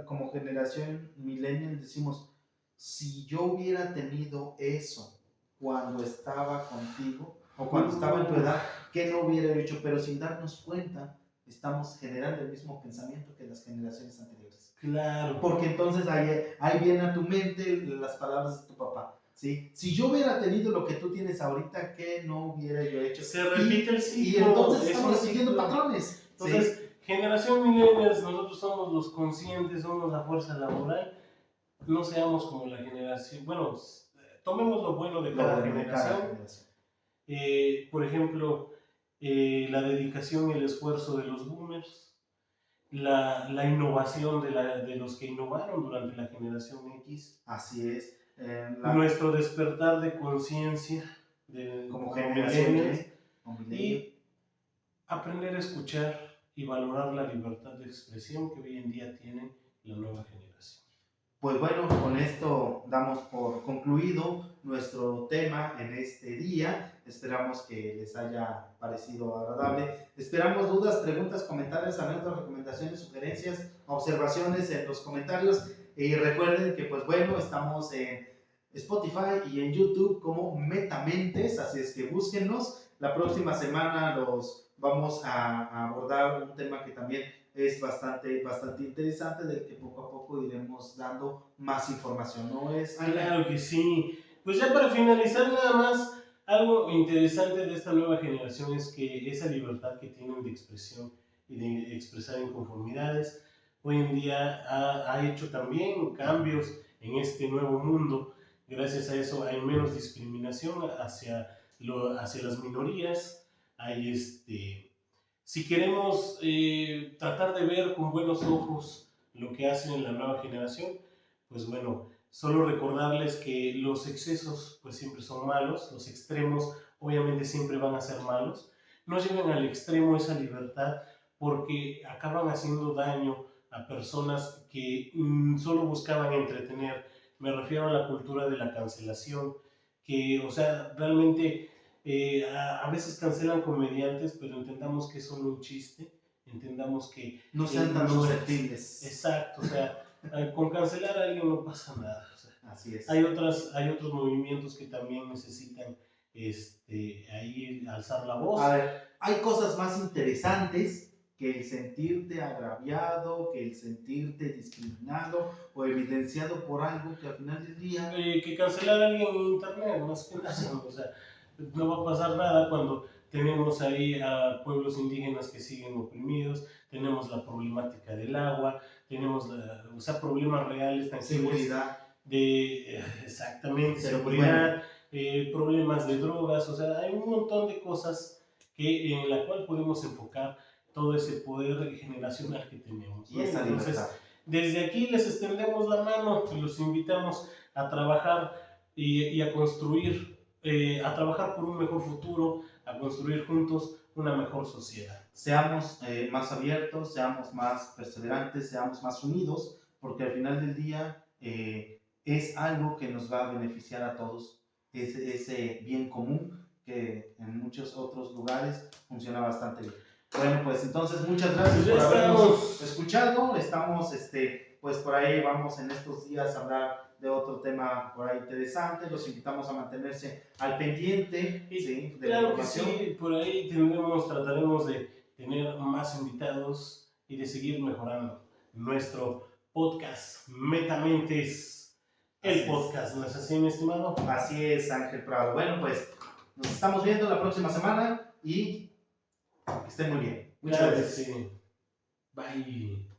como generación millennial, decimos, si yo hubiera tenido eso cuando estaba contigo, o cuando estaba en tu edad, ¿qué no hubiera hecho? Pero sin darnos cuenta, estamos generando el mismo pensamiento que las generaciones anteriores. Claro. Porque entonces ahí vienen a tu mente las palabras de tu papá. ¿Sí? Si yo hubiera tenido lo que tú tienes ahorita, ¿qué no hubiera yo hecho? Se repite el ciclo. Y entonces estamos siguiendo patrones. Entonces, ¿sí? Generación millennials, nosotros somos los conscientes, somos la fuerza laboral. No seamos como la generación. Bueno, tomemos lo bueno de cada generación. Por ejemplo, la dedicación y el esfuerzo de los boomers, la innovación de los que innovaron durante la generación X. Así es. Nuestro despertar de conciencia como generación y aprender a escuchar y valorar la libertad de expresión que hoy en día tiene la nueva generación. Pues bueno, con esto damos por concluido nuestro tema en este día. Esperamos que les haya parecido agradable. Esperamos dudas, preguntas, comentarios, anécdotas, recomendaciones, sugerencias, observaciones en los comentarios. Y recuerden que, pues bueno, estamos en Spotify y en YouTube como Metamentes, así es que búsquennos. La próxima semana los vamos a abordar un tema que también es bastante interesante, del que poco a poco iremos dando más información, ¿no es? Claro que sí. Pues ya para finalizar nada más, algo interesante de esta nueva generación es que esa libertad que tienen de expresión y de expresar inconformidades, hoy en día ha hecho también cambios en este nuevo mundo. Gracias a eso hay menos discriminación hacia las minorías. Hay si queremos tratar de ver con buenos ojos lo que hacen la nueva generación, pues bueno, solo recordarles que los excesos pues siempre son malos, los extremos obviamente siempre van a ser malos. No lleven al extremo esa libertad porque acaban haciendo daño a personas que solo buscaban entretener. Me refiero a la cultura de la cancelación, que, o sea, realmente a veces cancelan comediantes, pero entendamos que es solo un chiste, entendamos que no sean tan susceptibles. Exacto, o sea, con cancelar a alguien no pasa nada. O sea, así es. Hay otros movimientos que también necesitan ahí alzar la voz. A ver, hay cosas más interesantes que el sentirte agraviado, que el sentirte discriminado o evidenciado por algo que al final del día... que cancelar a alguien en internet, más que nada, o sea, no va a pasar nada cuando tenemos ahí a pueblos indígenas que siguen oprimidos, tenemos la problemática del agua, tenemos problemas reales, seguridad. Exactamente, seguridad, problemas de drogas, o sea, hay un montón de cosas en la cual podemos enfocar todo ese poder generacional que tenemos, ¿no? Y esa Entonces, libertad. Desde aquí les extendemos la mano y los invitamos a trabajar y a construir, a trabajar por un mejor futuro, a construir juntos una mejor sociedad. Seamos más abiertos, seamos más perseverantes, seamos más unidos, porque al final del día es algo que nos va a beneficiar a todos, ese bien común que en muchos otros lugares funciona bastante bien. Bueno, pues entonces muchas gracias por habernos escuchado. Estamos, pues por ahí vamos en estos días a hablar de otro tema por ahí interesante. Los invitamos a mantenerse al pendiente, ¿sí? De claro la información. que sí, por ahí trataremos de tener más invitados y de seguir mejorando nuestro podcast Metamentes, el podcast. ¿No es así, mi estimado? Así es, Ángel Prado. Bueno, pues nos estamos viendo la próxima semana y que estén muy bien. Muchas gracias. Sí. Bye.